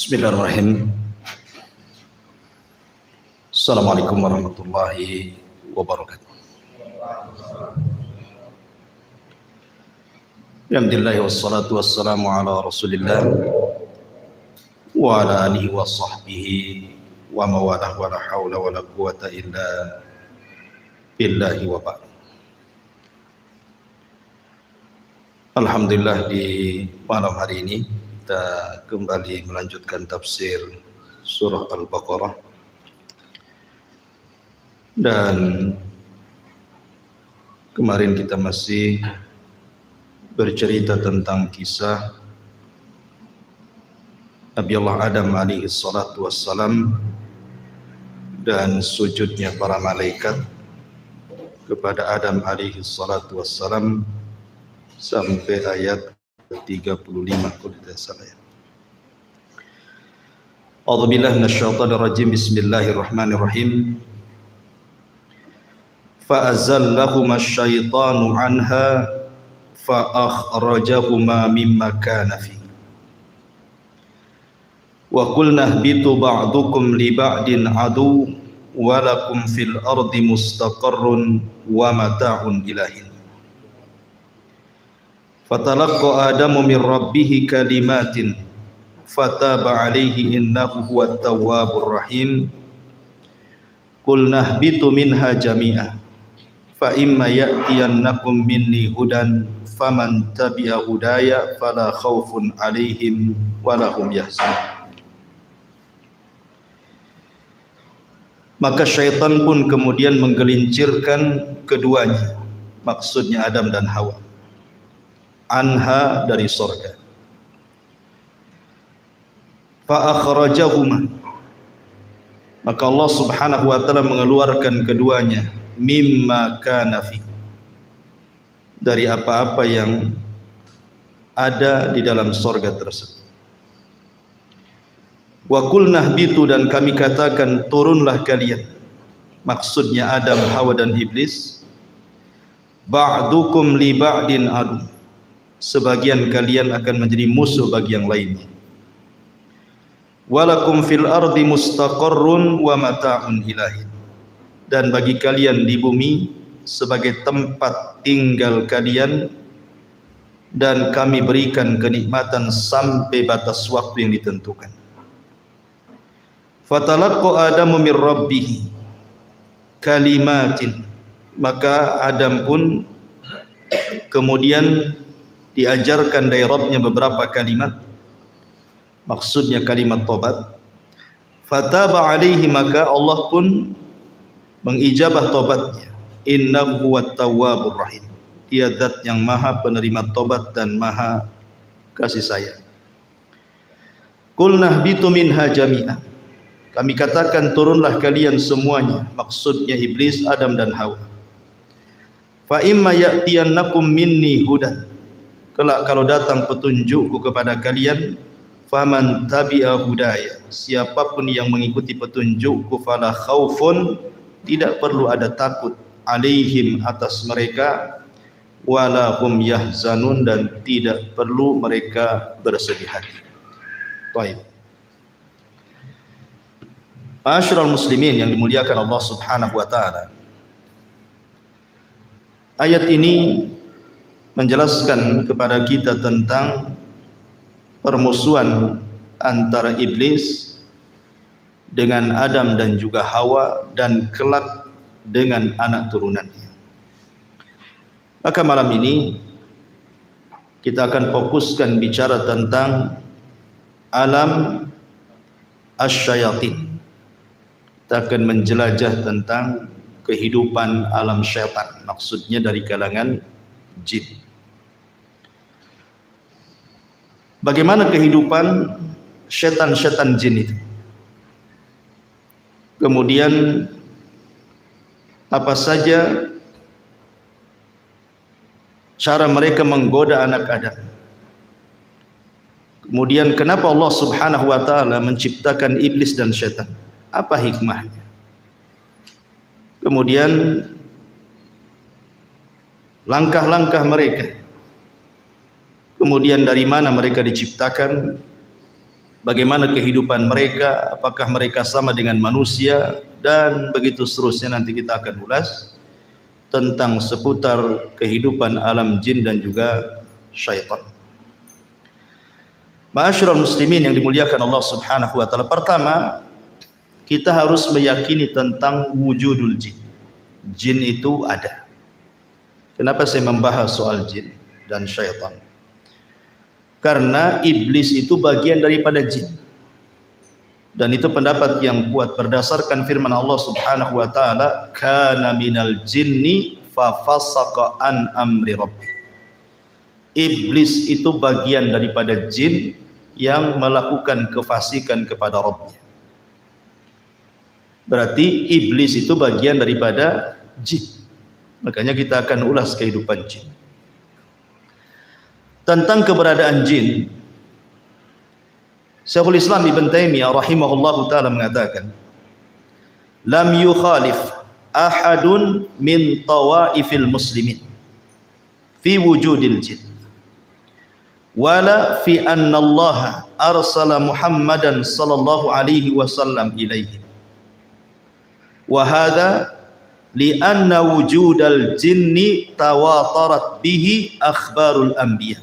Bismillahirrahmanirrahim. Assalamualaikum warahmatullahi wabarakatuh. Alhamdulillah wassalatu wassalamu ala Rasulillah wa ala alihi wa sahbihi wa mawalah wa la hawla wa la quwata illa billahi wa ba'd. Alhamdulillah, di malam hari ini kita kembali melanjutkan tafsir surah Al-Baqarah, dan kemarin kita masih bercerita tentang kisah Nabi Allah Adam alaihi salatu wassalam dan sujudnya para malaikat kepada Adam alaihi salatu wassalam sampai ayat 35 kalau tidak salah ya. A'udzubillahi minasyaitonir rajim. Bismillahirrahmanirrahim. Fa'azallahuma asyaitanu anha fa'akhrajahuma mimma kana fi. Wa qulna ihbitu ba'dukum li ba'din adu wa lakum fil ardi mustaqarrun wa mata'un ilahin. Fatalaqqa Adamu min rabbih kalimatin fataba alaihi innahu huwat tawwabur rahim. Qulna ihbitu minha jami'a fa imma ya'tiyannakum minni hudan faman tabi'a hudaya fala khaufun alaihim wala hum yahzanun. Maka syaitan pun kemudian menggelincirkan keduanya, maksudnya Adam dan Hawa, anha dari sorga. Fa'akhrajahuma, maka Allah subhanahu wa ta'ala mengeluarkan keduanya, mimma kana fi, dari apa-apa yang ada di dalam sorga tersebut. Wa qulna ihbitu, dan kami katakan turunlah kalian, maksudnya Adam, Hawa dan Iblis, ba'dukum li ba'din adu, sebagian kalian akan menjadi musuh bagi yang lainnya. Walakum fil ardi mustaqarrun wa mata'un ilahin, dan bagi kalian di bumi sebagai tempat tinggal kalian, dan kami berikan kenikmatan sampai batas waktu yang ditentukan. Fatalaqqa Adamu min rabbih kalimatin, maka Adam pun kemudian diajarkan dari Rabbnya beberapa kalimat, maksudnya kalimat tobat. Fataba alaihi, maka Allah pun mengijabah tobatnya. Innahu huwat tawwabur rahim, dia zat yang maha penerima tobat dan maha kasih sayang. Qulna ihbitu minha jami'an, kami katakan turunlah kalian semuanya, maksudnya Iblis, Adam dan Hawa. Fa imma ya'tiyannakum minni hudan, kelak kalau datang petunjukku kepada kalian, faman tabi'a hudaya, siapapun yang mengikuti petunjukku, fala khaufun, tidak perlu ada takut, alaihim, atas mereka, wala hum yahzanun, dan tidak perlu mereka bersedih hati. Baik. Ma'asyiral muslimin yang dimuliakan Allah subhanahu wa ta'ala, ayat ini menjelaskan kepada kita tentang permusuhan antara Iblis dengan Adam dan juga Hawa, dan kelak dengan anak turunannya. Maka malam ini kita akan fokuskan bicara tentang alam asyayatin. Kita akan menjelajah tentang kehidupan alam syaitan, maksudnya dari kalangan jin. Bagaimana kehidupan syaitan-syaitan jin itu? Kemudian apa saja cara mereka menggoda anak Adam? Kemudian kenapa Allah subhanahu wa ta'ala menciptakan iblis dan syaitan? Apa hikmahnya? Kemudian langkah-langkah mereka, kemudian dari mana mereka diciptakan, bagaimana kehidupan mereka, apakah mereka sama dengan manusia, dan begitu seterusnya. Nanti kita akan ulas tentang seputar kehidupan alam jin dan juga syaitan. Ma'asyiral muslimin yang dimuliakan Allah Subhanahu wa taala, pertama kita harus meyakini tentang wujudul jin. Jin itu ada. Kenapa saya membahas soal jin dan syaitan? Karena iblis itu bagian daripada jin. Dan itu pendapat yang kuat berdasarkan firman Allah Subhanahu wa taala, kana minal jinni fa fasaqa an amri rabbi. Iblis itu bagian daripada jin yang melakukan kefasikan kepada Rabbnya. Berarti iblis itu bagian daripada jin. Makanya kita akan ulas kehidupan jin. Tentang keberadaan jin, Syekhul Islam Ibn Taimiyah rahimahullahu ta'ala mengatakan, lam yukhalif ahadun min tawaifil muslimin fi wujudil jin wala fi anna Allah arsala Muhammadan sallallahu alaihi wasallam ilaihi wa hadha li anna wujudal jinni tawatarat bihi akhbarul anbiya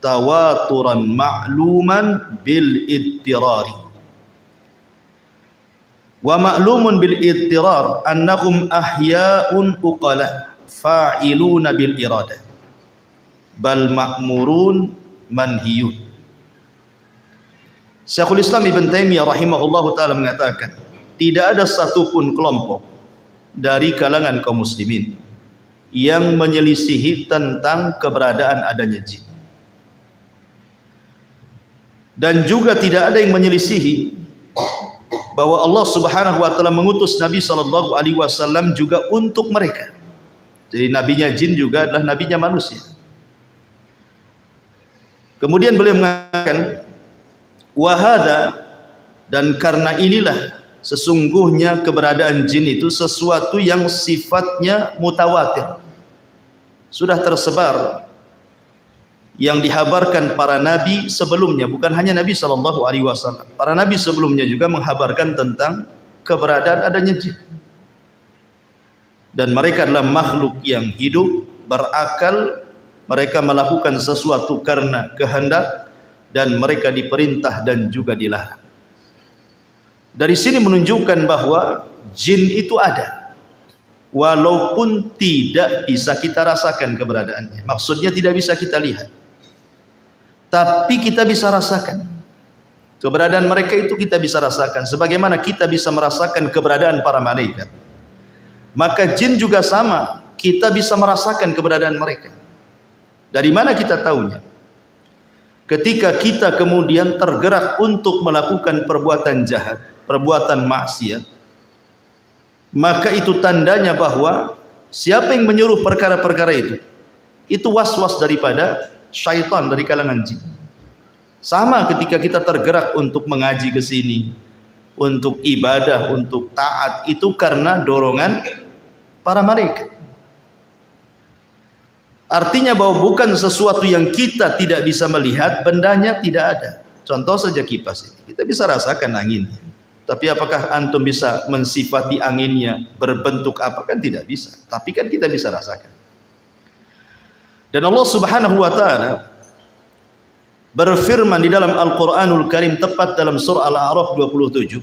tawaturan ma'luman bil ittirari wa ma'lumun bil ittirar annahum ahya'un uqala fa'iluna bil iradah bal ma'murun manhiyun. Syekhul Islam Ibn Taimiyah rahimahullahu ta'ala mengatakan, tidak ada satupun kelompok dari kalangan kaum muslimin yang menyelisihi tentang keberadaan adanya jin. Dan juga tidak ada yang menyelisihi bahwa Allah Subhanahu wa taala mengutus Nabi sallallahu alaihi wasallam juga untuk mereka. Jadi nabinya jin juga adalah nabinya manusia. Kemudian beliau mengatakan wahada, dan karena inilah sesungguhnya keberadaan jin itu sesuatu yang sifatnya mutawatir, sudah tersebar, yang dihabarkan para nabi sebelumnya. Bukan hanya Nabi sallallahu alaihi wasallam, para nabi sebelumnya juga menghabarkan tentang keberadaan adanya jin. Dan mereka adalah makhluk yang hidup, berakal, mereka melakukan sesuatu karena kehendak, dan mereka diperintah dan juga dilarang. Dari sini menunjukkan bahwa jin itu ada, walaupun tidak bisa kita rasakan keberadaannya. Maksudnya tidak bisa kita lihat, tapi kita bisa rasakan keberadaan mereka. Itu kita bisa rasakan sebagaimana kita bisa merasakan keberadaan para malaikat. Maka jin juga sama, kita bisa merasakan keberadaan mereka. Dari mana kita tahunya? Ketika kita kemudian tergerak untuk melakukan perbuatan jahat, perbuatan maksiat, maka itu tandanya bahwa siapa yang menyuruh perkara-perkara itu was-was daripada syaitan dari kalangan jin. Sama ketika kita tergerak untuk mengaji ke sini, untuk ibadah, untuk taat, itu karena dorongan para malaikat. Artinya bahwa bukan sesuatu yang kita tidak bisa melihat, bendanya tidak ada. Contoh saja kipas ini, kita bisa rasakan anginnya, tapi apakah antum bisa mensifati anginnya berbentuk apa? Kan tidak bisa, tapi kan kita bisa rasakan. Dan Allah Subhanahu wa ta'ala berfirman di dalam Al-Quranul Karim, tepat dalam surah Al-A'raf 27,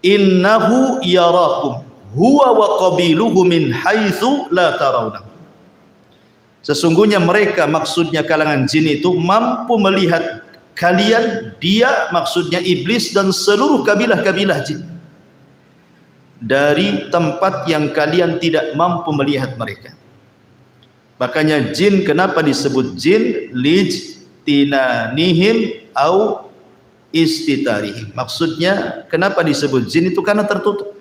innahu yarakum huwa wa qabiluhu min haitsu la tarawna. Sesungguhnya mereka, maksudnya kalangan jin itu, mampu melihat kalian, dia maksudnya iblis dan seluruh kabilah-kabilah jin, dari tempat yang kalian tidak mampu melihat mereka. Makanya jin kenapa disebut jin? Lijtinanihim au istitarihim. Maksudnya kenapa disebut jin itu? Karena tertutup.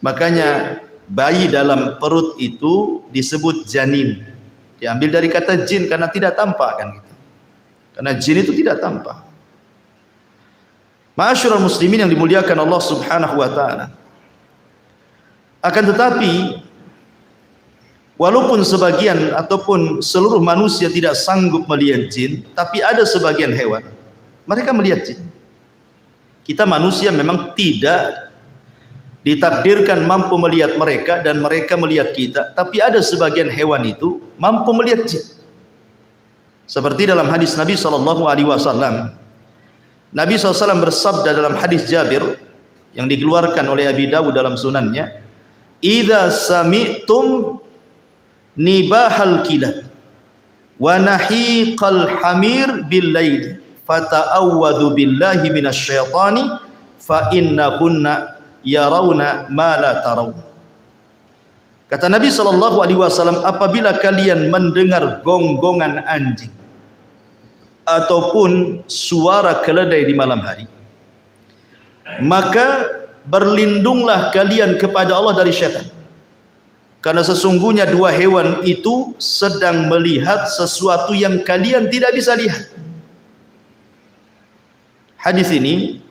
Makanya bayi dalam perut itu disebut janin, diambil dari kata jin karena tidak tampak, kan gitu. Karena jin itu tidak tampak. Ma'asyiral muslimin yang dimuliakan Allah Subhanahu wa taala. Akan tetapi walaupun sebagian ataupun seluruh manusia tidak sanggup melihat jin, tapi ada sebagian hewan Mereka melihat jin. Kita manusia memang tidak ditakdirkan mampu melihat mereka dan mereka melihat kita, tapi ada sebagian hewan itu mampu melihat jin. Seperti dalam hadis Nabi SAW. Nabi SAW bersabda dalam hadis Jabir yang dikeluarkan oleh Abi Dawud dalam sunannya, "Idza sami'tum nibahal kilab wa nahiqal hamir bil lail fata'awwadhu billahi minasyaitani fa innahunna yarawna ma la taraw." Kata Nabi SAW, apabila kalian mendengar gonggongan anjing ataupun suara keledai di malam hari, maka berlindunglah kalian kepada Allah dari syaitan, karena sesungguhnya dua hewan itu sedang melihat sesuatu yang kalian tidak bisa lihat. Hadis ini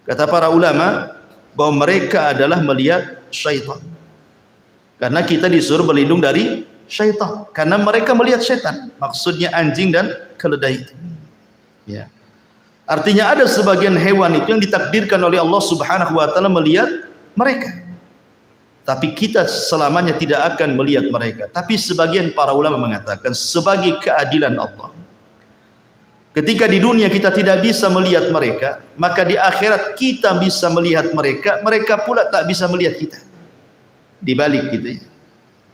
kata para ulama bahwa mereka adalah melihat syaitan, karena kita disuruh berlindung dari syaitan karena mereka melihat syaitan, maksudnya anjing dan keledai itu. Ya. Artinya ada sebagian hewan itu yang ditakdirkan oleh Allah Subhanahu wa taala melihat mereka, tapi kita selamanya tidak akan melihat mereka. Tapi sebagian para ulama mengatakan sebagai keadilan Allah, ketika di dunia kita tidak bisa melihat mereka, maka di akhirat kita bisa melihat mereka, mereka pula tak bisa melihat kita. Dibalik gitu ya.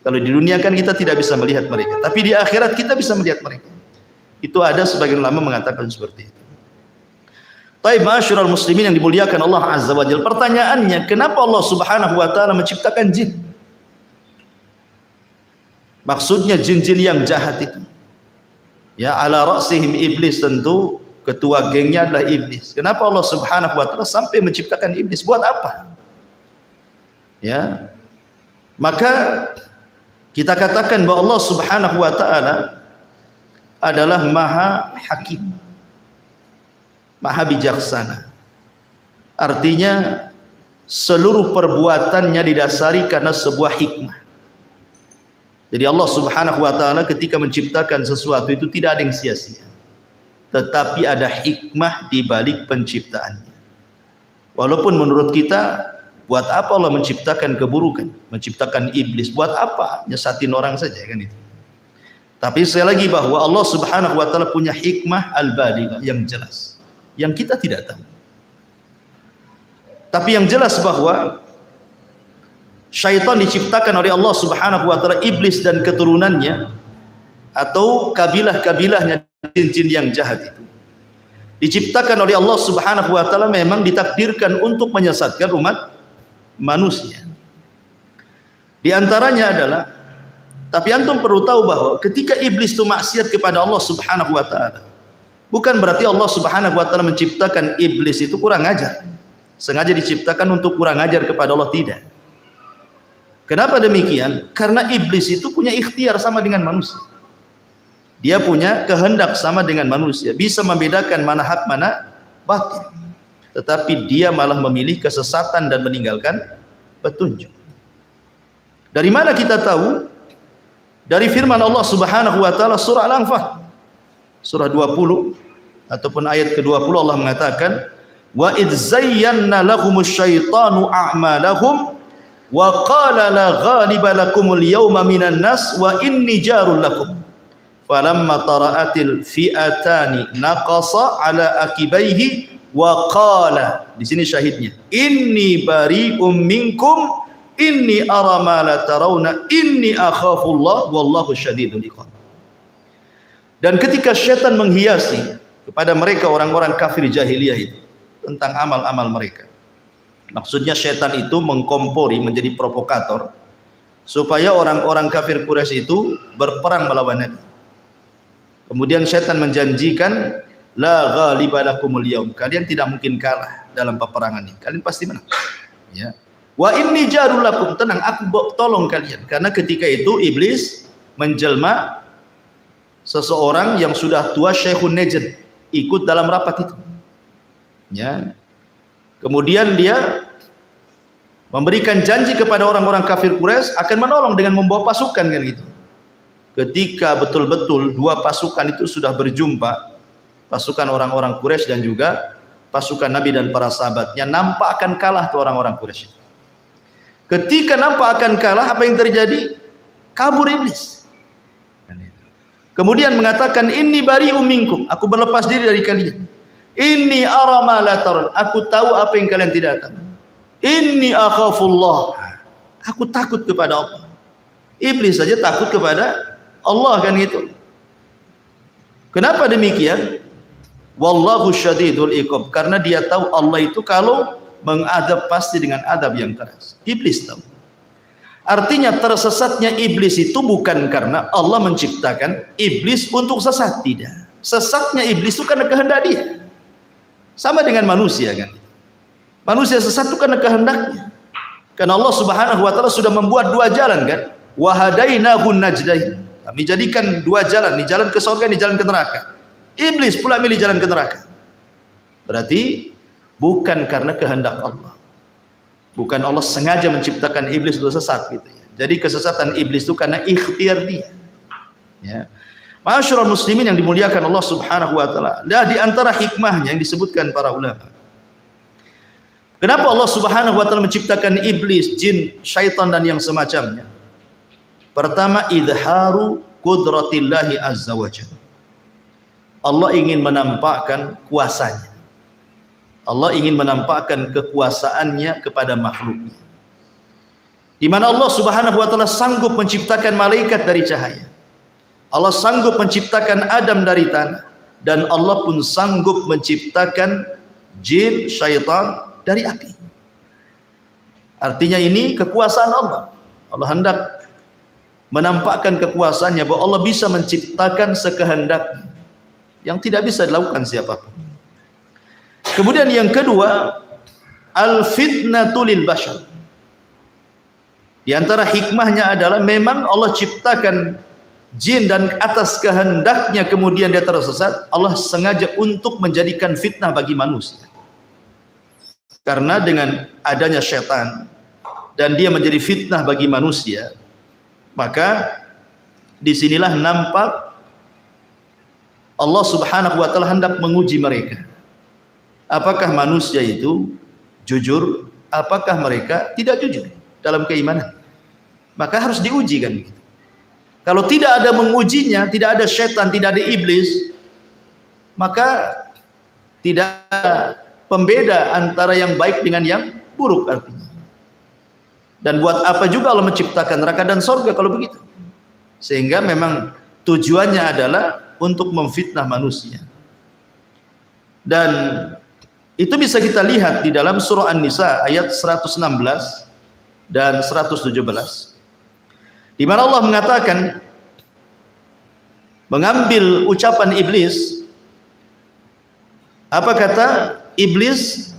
Kalau di dunia kan kita tidak bisa melihat mereka, tapi di akhirat kita bisa melihat mereka. Itu ada sebagian ulama mengatakan seperti itu. Taib ma'asyiral muslimin yang dimuliakan Allah Azza wa Jalla. Pertanyaannya, kenapa Allah Subhanahu wa taala menciptakan jin? Maksudnya jin-jin yang jahat itu. Ya, ala ra'sihim iblis, tentu ketua gengnya adalah iblis. Kenapa Allah Subhanahu wa taala sampai menciptakan iblis? Buat apa? Ya. Maka kita katakan bahwa Allah Subhanahu wa taala adalah Maha Hakim, Maha bijaksana. Artinya seluruh perbuatannya didasari karena sebuah hikmah. Jadi Allah Subhanahu wa taala ketika menciptakan sesuatu itu tidak ada yang sia-sia, tetapi ada hikmah di balik penciptaannya. Walaupun menurut kita, buat apa Allah menciptakan keburukan, menciptakan iblis, buat apa nyesatin orang saja kan itu. Tapi sekali lagi bahwa Allah Subhanahu wa taala punya hikmah al-balighah yang jelas, yang kita tidak tahu. Tapi yang jelas bahwa syaitan diciptakan oleh Allah Subhanahu wa taala, iblis dan keturunannya atau kabilah-kabilahnya, jin-jin yang jahat itu diciptakan oleh Allah Subhanahu wa taala memang ditakdirkan untuk menyesatkan umat manusia. Di antaranya adalah, tapi antum perlu tahu bahwa ketika iblis itu maksiat kepada Allah Subhanahu wa taala, bukan berarti Allah Subhanahu wa taala menciptakan iblis itu kurang ajar, sengaja diciptakan untuk kurang ajar kepada Allah, tidak. Kenapa demikian? Karena iblis itu punya ikhtiar sama dengan manusia. Dia punya kehendak sama dengan manusia, bisa membedakan mana hak mana batil. Tetapi dia malah memilih kesesatan dan meninggalkan petunjuk. Dari mana kita tahu? Dari firman Allah Subhanahu wa taala surah Al-Anfal surah 20 ataupun ayat ke-20, Allah mengatakan, wa idz zayyana lahumusy syaitanu a'malahum wa qala la ghaliba lakumul yawma minan nas wa inni jarul lakum falamma tara'atil fi'atani naqasa ala akibaihi wa qala, di sini syahidnya, inni bari'um minkum inni ara ma la tarawna inni akhafullah wallahu syadidul iqab. Dan ketika syaitan menghiasi kepada mereka orang-orang kafir jahiliyah itu tentang amal-amal mereka, maksudnya syaitan itu mengkompori, menjadi provokator supaya orang-orang kafir Quraisy itu berperang melawan Nabi. Kemudian syaitan menjanjikan, la ghaliba lakumul yaum, kalian tidak mungkin kalah dalam peperangan ini, kalian pasti menang. Ya. Wa inni jarul lakum, tenang, aku tolong kalian. Karena ketika itu iblis menjelma seseorang yang sudah tua, Syekhun Najd, ikut dalam rapat itu. Ya. Kemudian dia memberikan janji kepada orang-orang kafir Quraisy akan menolong dengan membawa pasukan kan gitu. Ketika betul-betul dua pasukan itu sudah berjumpa, pasukan orang-orang Quraisy dan juga pasukan Nabi dan para sahabatnya, nampak akan kalah tuh orang-orang Quraisy. Ketika nampak akan kalah, apa yang terjadi? Kabur iblis. Kemudian mengatakan, inni bari'um minkum, aku berlepas diri dari kalian. Inni ara ma la tarun, aku tahu apa yang kalian tidak tahu. Inni akhafullah, aku takut kepada Allah. Iblis saja takut kepada Allah, kan gitu. Kenapa demikian? Wallahu syadidul iqab, karena dia tahu Allah itu kalau mengadab pasti dengan adab yang keras. Iblis tahu. Artinya tersesatnya iblis itu bukan karena Allah menciptakan iblis untuk sesat, tidak. Sesatnya iblis itu karena kehendak dia. Sama dengan manusia, kan. Manusia sesat itu karena kehendaknya. Karena Allah Subhanahu wa taala sudah membuat dua jalan, kan. Wa hadainahu najdain. Kami jadikan dua jalan, ini jalan ke surga, ini jalan ke neraka. Iblis pula milih jalan ke neraka. Berarti bukan karena kehendak Allah. Bukan Allah sengaja menciptakan iblis untuk sesat, gitu ya. Jadi kesesatan iblis itu karena ikhtiar dia. Ya. Ma'asyiral muslimin yang dimuliakan Allah Subhanahu wa taala. Dan di antara hikmahnya yang disebutkan para ulama. Kenapa Allah Subhanahu wa taala menciptakan iblis, jin, syaitan dan yang semacamnya? Pertama, idharu qudratillahi azza wa jalla. Allah ingin menampakkan kuasanya. Allah ingin menampakkan kekuasaannya kepada makhluknya. Di mana Allah Subhanahu wa taala sanggup menciptakan malaikat dari cahaya. Allah sanggup menciptakan Adam dari tanah, dan Allah pun sanggup menciptakan jin, syaitan dari api. Artinya ini kekuasaan Allah. Allah hendak menampakkan kekuasaannya bahwa Allah bisa menciptakan sekehendaknya yang tidak bisa dilakukan siapapun. Kemudian yang kedua, al-fitnatu lil bashar. Di antara hikmahnya adalah memang Allah ciptakan jin dan atas kehendaknya kemudian dia tersesat, Allah sengaja untuk menjadikan fitnah bagi manusia. Karena dengan adanya syaitan dan dia menjadi fitnah bagi manusia, maka disinilah nampak Allah Subhanahu wa taala hendak menguji mereka. Apakah manusia itu jujur? Apakah mereka tidak jujur dalam keimanan? Maka harus diuji, kan. Kalau tidak ada mengujinya, tidak ada syaitan, tidak ada iblis, maka tidak ada pembeda antara yang baik dengan yang buruk artinya. Dan buat apa juga Allah menciptakan neraka dan surga kalau begitu? Sehingga memang tujuannya adalah untuk memfitnah manusia. Dan itu bisa kita lihat di dalam surah An-Nisa ayat 116 dan 117. Di mana Allah mengatakan, mengambil ucapan iblis, apa kata iblis?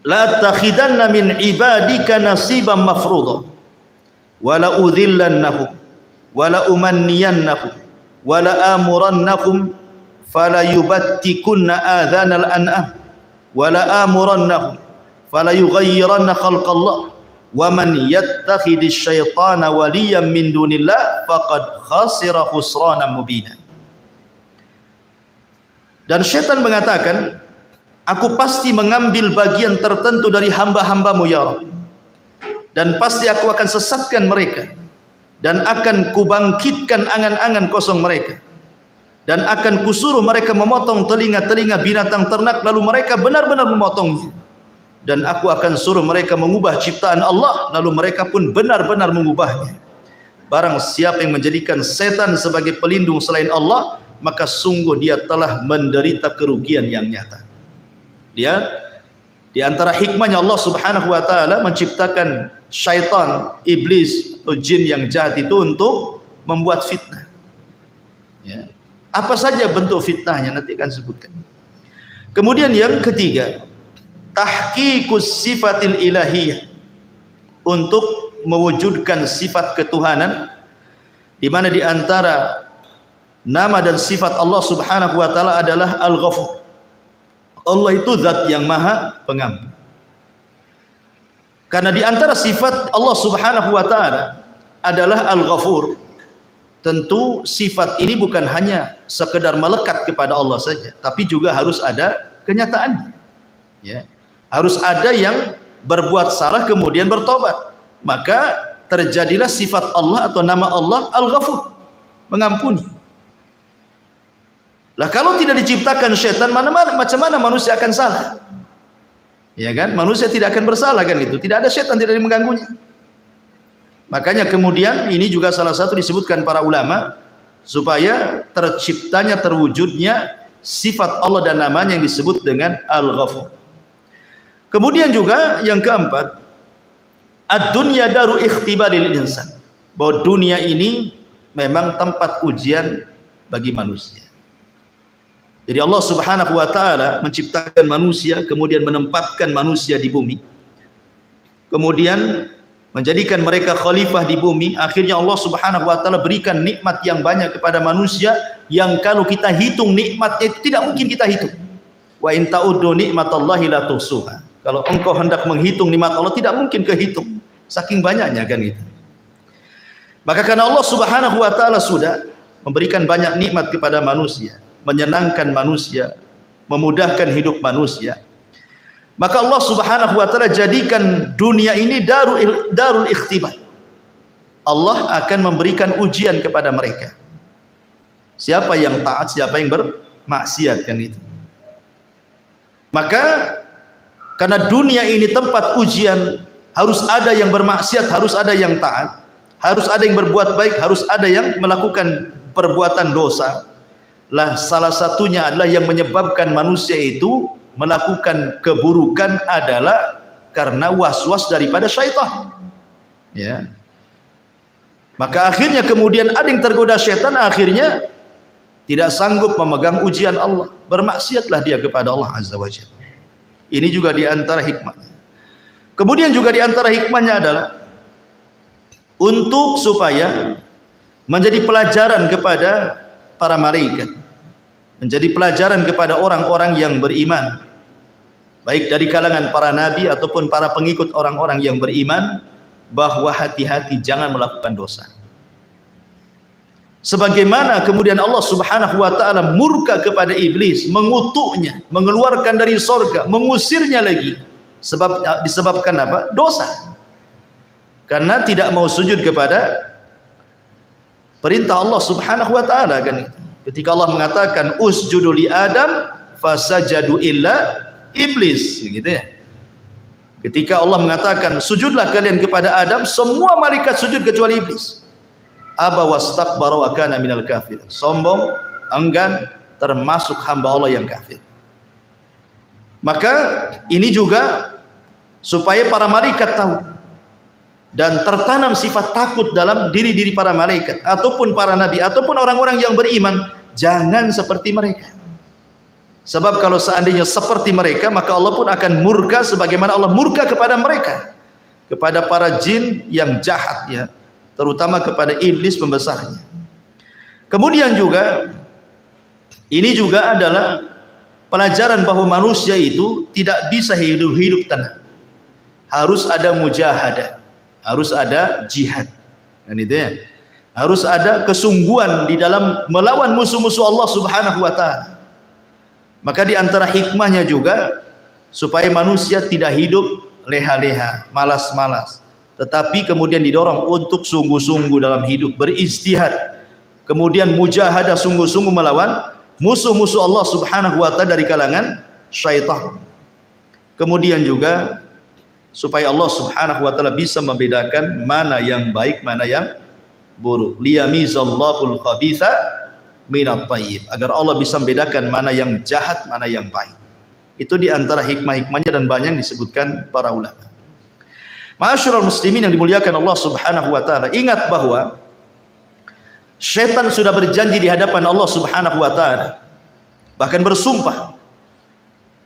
La takhidanna min ibadika nasiban mafruḍa wa la udhillannahum wa la umanniyannahum wa la amurannahum fala yubattikunna adhanal an'am wa la amurannahum fala yughayyiranna khalqallah wa man yattakhidhish syaitana waliyan min dunillah faqad khasira khusranan mubina. Dan syaitan mengatakan, aku pasti mengambil bagian tertentu dari hamba-hambamu ya Rabb, dan pasti aku akan sesatkan mereka, dan akan kubangkitkan angan-angan kosong mereka, dan akan kusuruh mereka memotong telinga-telinga binatang ternak, lalu mereka benar-benar memotongnya, dan aku akan suruh mereka mengubah ciptaan Allah, lalu mereka pun benar-benar mengubahnya. Barang siapa yang menjadikan setan sebagai pelindung selain Allah, maka sungguh dia telah menderita kerugian yang nyata. Dia di antara hikmahnya Allah Subhanahu wa taala menciptakan syaitan, iblis atau jin yang jahat itu untuk membuat fitnah. Ya. Apa saja bentuk fitnahnya nanti akan sebutkan. Kemudian yang ketiga, tahqiqus sifatil ilahiyah, untuk mewujudkan sifat ketuhanan, di mana di antara nama dan sifat Allah Subhanahu wa taala adalah Al-Ghafur. Allah itu zat yang maha pengampun. Karena di antara sifat Allah Subhanahu wa taala adalah Al-Ghafur, tentu sifat ini bukan hanya sekedar melekat kepada Allah saja, tapi juga harus ada kenyataannya. Ya. Harus ada yang berbuat salah kemudian bertobat. Maka terjadilah sifat Allah atau nama Allah Al-Ghafur, mengampuni. Lah kalau tidak diciptakan syaitan, macam mana manusia akan salah? Ya kan? Manusia tidak akan bersalah kan itu. Tidak ada syaitan, tidak ada yang mengganggunya. Makanya kemudian ini juga salah satu disebutkan para ulama supaya terciptanya, terwujudnya sifat Allah dan namanya yang disebut dengan Al-Ghafur. Kemudian juga yang keempat, ad-dunya daru ikhtibaril insan. Bahwa dunia ini memang tempat ujian bagi manusia. Jadi Allah Subhanahu wa taala menciptakan manusia, kemudian menempatkan manusia di bumi. Kemudian menjadikan mereka khalifah di bumi. Akhirnya Allah Subhanahu wa taala berikan nikmat yang banyak kepada manusia yang kalau kita hitung nikmatnya itu tidak mungkin kita hitung. Wa in ta'uddu nikmatallahi la tuhsuha. Kalau engkau hendak menghitung nikmat Allah tidak mungkin kehitung. Saking banyaknya kan itu. Maka karena Allah Subhanahu wa taala sudah memberikan banyak nikmat kepada manusia, menyenangkan manusia, memudahkan hidup manusia, maka Allah Subhanahu wa taala jadikan dunia ini darul ikhtibar. Allah akan memberikan ujian kepada mereka. Siapa yang taat, siapa yang bermaksiat kan itu. Maka karena dunia ini tempat ujian, harus ada yang bermaksiat, harus ada yang taat, harus ada yang berbuat baik, harus ada yang melakukan perbuatan dosa. Lah salah satunya adalah yang menyebabkan manusia itu melakukan keburukan adalah karena was-was daripada syaitan. Ya. Maka akhirnya kemudian ada yang tergoda syaitan, akhirnya tidak sanggup memegang ujian Allah, bermaksiatlah dia kepada Allah Azza wa Jalla. Ini juga di antara hikmahnya. Kemudian juga di antara hikmahnya adalah untuk supaya menjadi pelajaran kepada para malaikat, menjadi pelajaran kepada orang-orang yang beriman, baik dari kalangan para nabi ataupun para pengikut orang-orang yang beriman, bahwa hati-hati jangan melakukan dosa. Sebagaimana kemudian Allah Subhanahu wa taala murka kepada iblis, mengutuknya, mengeluarkan dari surga, mengusirnya lagi. Disebabkan apa? Dosa. Karena tidak mau sujud kepada perintah Allah Subhanahu wa taala kan. Ketika Allah mengatakan usjudu li Adam fasajadu illa iblis, gitu ya. Ketika Allah mengatakan sujudlah kalian kepada Adam, semua malaikat sujud kecuali iblis. Aba wastakbara wa kana minal kafir. Sombong, enggan, termasuk hamba Allah yang kafir. Maka ini juga supaya para malaikat tahu dan tertanam sifat takut dalam diri-diri para malaikat ataupun para nabi ataupun orang-orang yang beriman, jangan seperti mereka. Sebab kalau seandainya seperti mereka, maka Allah pun akan murka sebagaimana Allah murka kepada mereka, kepada para jin yang jahat ya, terutama kepada iblis pembesarnya. Kemudian juga ini juga adalah pelajaran bahwa manusia itu tidak bisa hidup tenang. Harus ada mujahadah, harus ada jihad. Dan itu ya. Harus ada kesungguhan di dalam melawan musuh-musuh Allah Subhanahu wa taala. Maka di antara hikmahnya juga supaya manusia tidak hidup leha-leha, malas-malas, tetapi kemudian didorong untuk sungguh-sungguh dalam hidup, beristihad, kemudian mujahadah sungguh-sungguh melawan musuh-musuh Allah Subhanahu wa taala dari kalangan syaitan. Kemudian juga supaya Allah Subhanahu wa taala bisa membedakan mana yang baik, mana yang buruk. Liyamizallahul khabitha minat tayyib, agar Allah bisa membedakan mana yang jahat, mana yang baik. Itu di antara hikmah-hikmahnya dan banyak disebutkan para ulama. Ma'asyiral muslimin yang dimuliakan Allah Subhanahu wa taala, ingat bahwa syaitan sudah berjanji di hadapan Allah Subhanahu wa taala, bahkan bersumpah.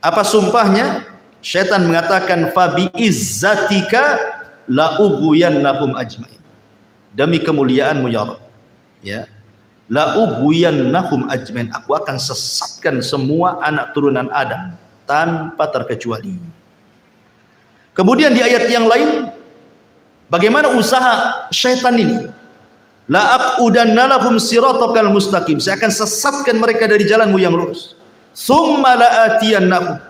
Apa sumpahnya? Syaitan mengatakan fabi izzatika la ughwiyannahum ajmain. Demi kemuliaanmu ya Allah, ya, la ughwiyannahum ajmain, aku akan sesatkan semua anak turunan Adam tanpa terkecuali. Kemudian di ayat yang lain, bagaimana usaha syaitan ini La aqudanna lahum siratakal mustaqim. Saya akan sesatkan mereka dari jalanmu yang lurus. Tsumma la'atiyannahum.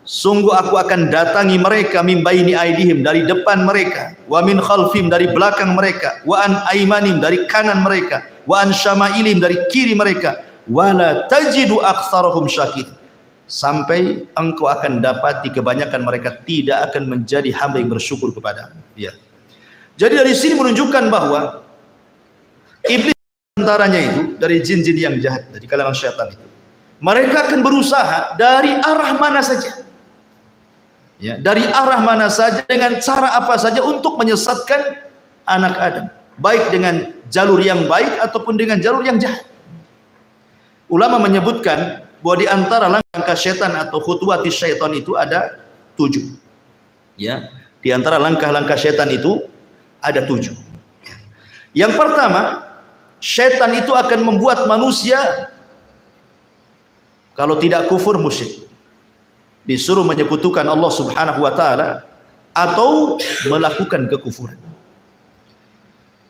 Sungguh aku akan datangi mereka min baini aidihim, dari depan mereka, wa min khalfihim, dari belakang mereka, wa an aimanim, dari kanan mereka, wa an syamailim, dari kiri mereka, wala tajidu aktsarahum syakir. Sampai engkau akan dapati kebanyakan mereka tidak akan menjadi hamba yang bersyukur kepada. Ya. Jadi dari sini menunjukkan bahwa iblis antaranya itu dari jin-jin yang jahat, dari kalangan syaitan itu, mereka akan berusaha dari arah mana saja, ya, dari arah mana saja, dengan cara apa saja untuk menyesatkan anak Adam, baik dengan jalur yang baik ataupun dengan jalur yang jahat. Ulama menyebutkan bahwa di antara langkah syaitan atau khutuwati syaitan itu ada 7. Ya, di antara langkah-langkah syaitan itu ada 7. Yang pertama, syaitan itu akan membuat manusia kalau tidak kufur musyrik, disuruh menyekutukan Allah Subhanahu wa taala atau melakukan kekufuran.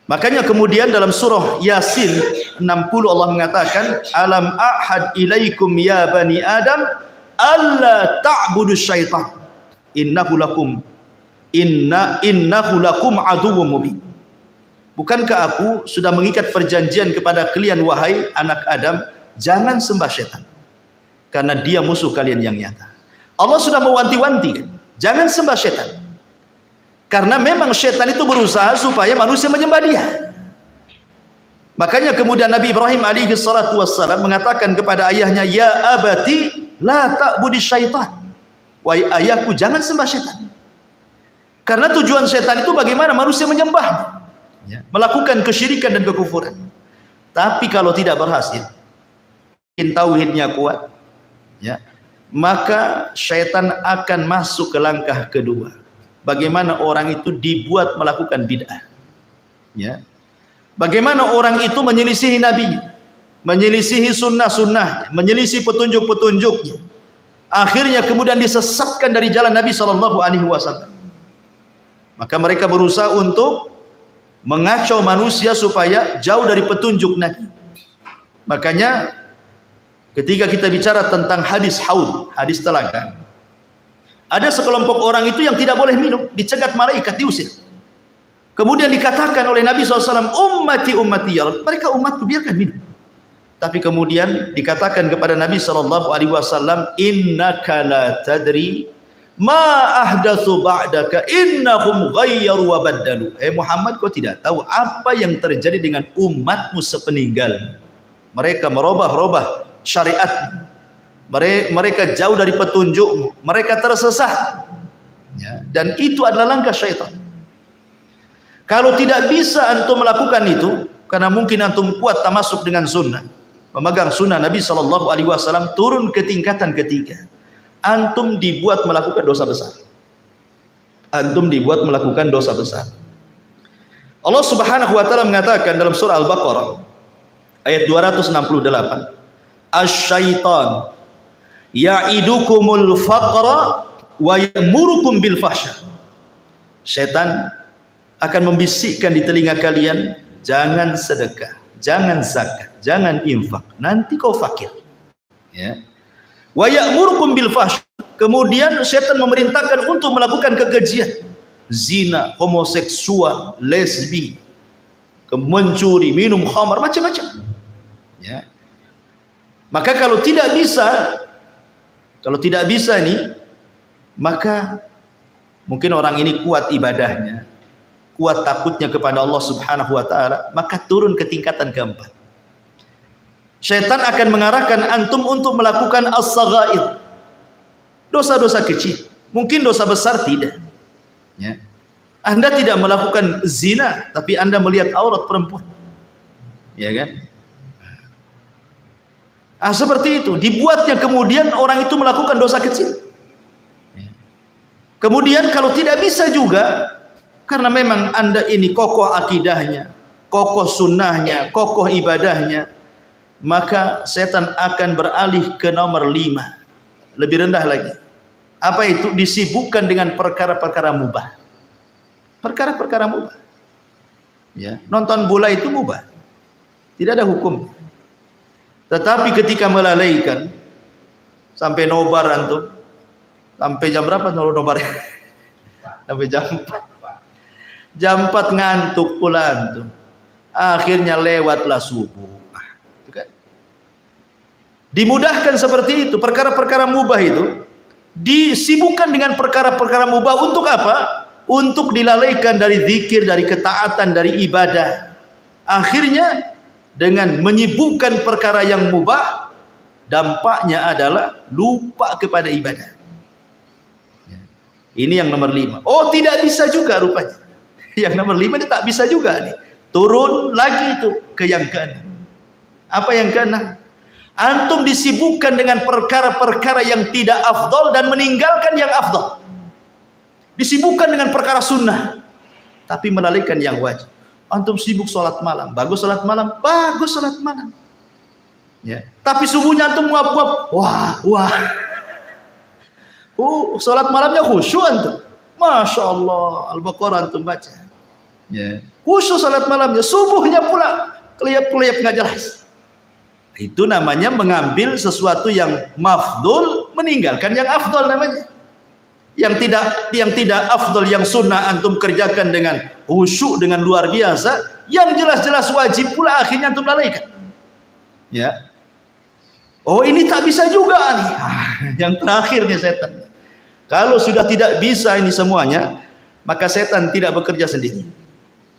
Makanya kemudian dalam surah Yasin 60 Allah mengatakan, alam ahad ilaikum ya bani adam alla ta'budu syaitan innahu lakum aduwwum mubin. Bukankah aku sudah mengikat perjanjian kepada kalian wahai anak Adam, jangan sembah syaitan karena dia musuh kalian yang nyata. Allah sudah mewanti-wanti, jangan sembah syaitan. Karena memang syaitan itu berusaha supaya manusia menyembah dia. Makanya kemudian Nabi Ibrahim alaihi salatu wassalam mengatakan kepada ayahnya, ya abati la ta'budi syaitan. Wahai ayahku, jangan sembah syaitan. Karena tujuan syaitan itu bagaimana manusia menyembah, ya, melakukan kesyirikan dan kekufuran. Tapi kalau tidak berhasil, tauhidnya kuat, ya, maka syaitan akan masuk ke langkah kedua. Bagaimana orang itu dibuat melakukan bid'ah, ya. Bagaimana orang itu menyelisihi Nabi, menyelisihi sunnah-sunnah, menyelisihi petunjuk-petunjuknya. Akhirnya kemudian disesatkan dari jalan Nabi SAW. Maka mereka berusaha untuk mengacau manusia supaya jauh dari petunjuk Nabi. Makanya ketika kita bicara tentang hadis haud, hadis telaga, ada sekelompok orang itu yang tidak boleh minum, dicegat malaikat, diusir. Kemudian dikatakan oleh Nabi SAW, ummati ummati ya Rabb, mereka umatku, biarkan minum. Tapi kemudian dikatakan kepada Nabi SAW, innaka la tadri ma ahdatsu ba'daka innahum ghayyaru wa baddalu. Muhammad, kau tidak tahu apa yang terjadi dengan umatmu sepeninggal. Mereka merubah-rubah syariat, mereka jauh dari petunjuk, mereka tersesat, ya, dan itu adalah langkah syaitan. Kalau tidak bisa antum melakukan itu, karena mungkin antum kuat tamasuk dengan sunnah, memegang sunnah Nabi SAW, turun ke tingkatan ketiga, antum dibuat melakukan dosa besar. Antum dibuat melakukan dosa besar. Allah Subhanahu wa taala mengatakan dalam surah Al-Baqarah ayat 268, asy-syaitan ya'idukumul faqra wa ya'murukum bil fahsya. Syaitan akan membisikkan di telinga kalian, jangan sedekah, jangan zakat, jangan infak, nanti kau fakir, ya. Wa ya'murukum bil fahsya. Kemudian syaitan memerintahkan untuk melakukan kekejian, zina, homoseksual, lesbi, mencuri, minum khamar, macam-macam, ya. Maka kalau tidak bisa nih, maka mungkin orang ini kuat ibadahnya, kuat takutnya kepada Allah Subhanahu wa taala, maka turun ke tingkatan keempat. Syaitan akan mengarahkan antum untuk melakukan as-saghair, dosa-dosa kecil. Mungkin dosa besar tidak, ya. Anda tidak melakukan zina, tapi Anda melihat aurat perempuan, ya kan? Seperti itu, dibuatnya kemudian orang itu melakukan dosa kecil. Kemudian kalau tidak bisa juga, karena memang Anda ini kokoh akidahnya, kokoh sunnahnya, kokoh ibadahnya, maka setan akan beralih ke nomor 5, lebih rendah lagi. Apa itu? Disibukkan dengan perkara-perkara mubah. Perkara-perkara mubah. Ya, nonton bola itu mubah, tidak ada hukum. Tetapi ketika melalaikan sampai nobar antum, sampai jam berapa nobar? Sampai jam 4. Jam 4 ngantuk pula antum. Akhirnya lewatlah subuh. Itu kan. Dimudahkan seperti itu, perkara-perkara mubah itu disibukkan dengan perkara-perkara mubah untuk apa? Untuk dilalaikan dari zikir, dari ketaatan, dari ibadah. Akhirnya dengan menyibukkan perkara yang mubah, dampaknya adalah lupa kepada ibadah. Ini yang nomor 5. Oh, tidak bisa juga rupanya. Yang nomor 5 ini tak bisa juga nih. Turun lagi itu ke yang ke-6. Apa yang ke-6? Antum disibukkan dengan perkara-perkara yang tidak afdol dan meninggalkan yang afdol. Disibukkan dengan perkara sunnah, tapi melalaikan yang wajib. Antum sibuk sholat malam, bagus sholat malam, bagus sholat malam. Ya. Tapi subuhnya antum nguap-nguap, wah. Sholat malamnya khusyuk antum. Masya Allah, Al-Baqarah antum baca. Ya. Khusyuk sholat malamnya, subuhnya pula kelihap-kelihap nggak jelas. Itu namanya mengambil sesuatu yang mafdul, meninggalkan yang afdol namanya. Yang tidak afdol, yang sunnah antum kerjakan dengan khusyuk, dengan luar biasa. Yang jelas-jelas wajib pula akhirnya antum lalaikan. Ya. Oh, ini tak bisa juga nih. Yang terakhir nih setan. Kalau sudah tidak bisa ini semuanya, maka setan tidak bekerja sendiri.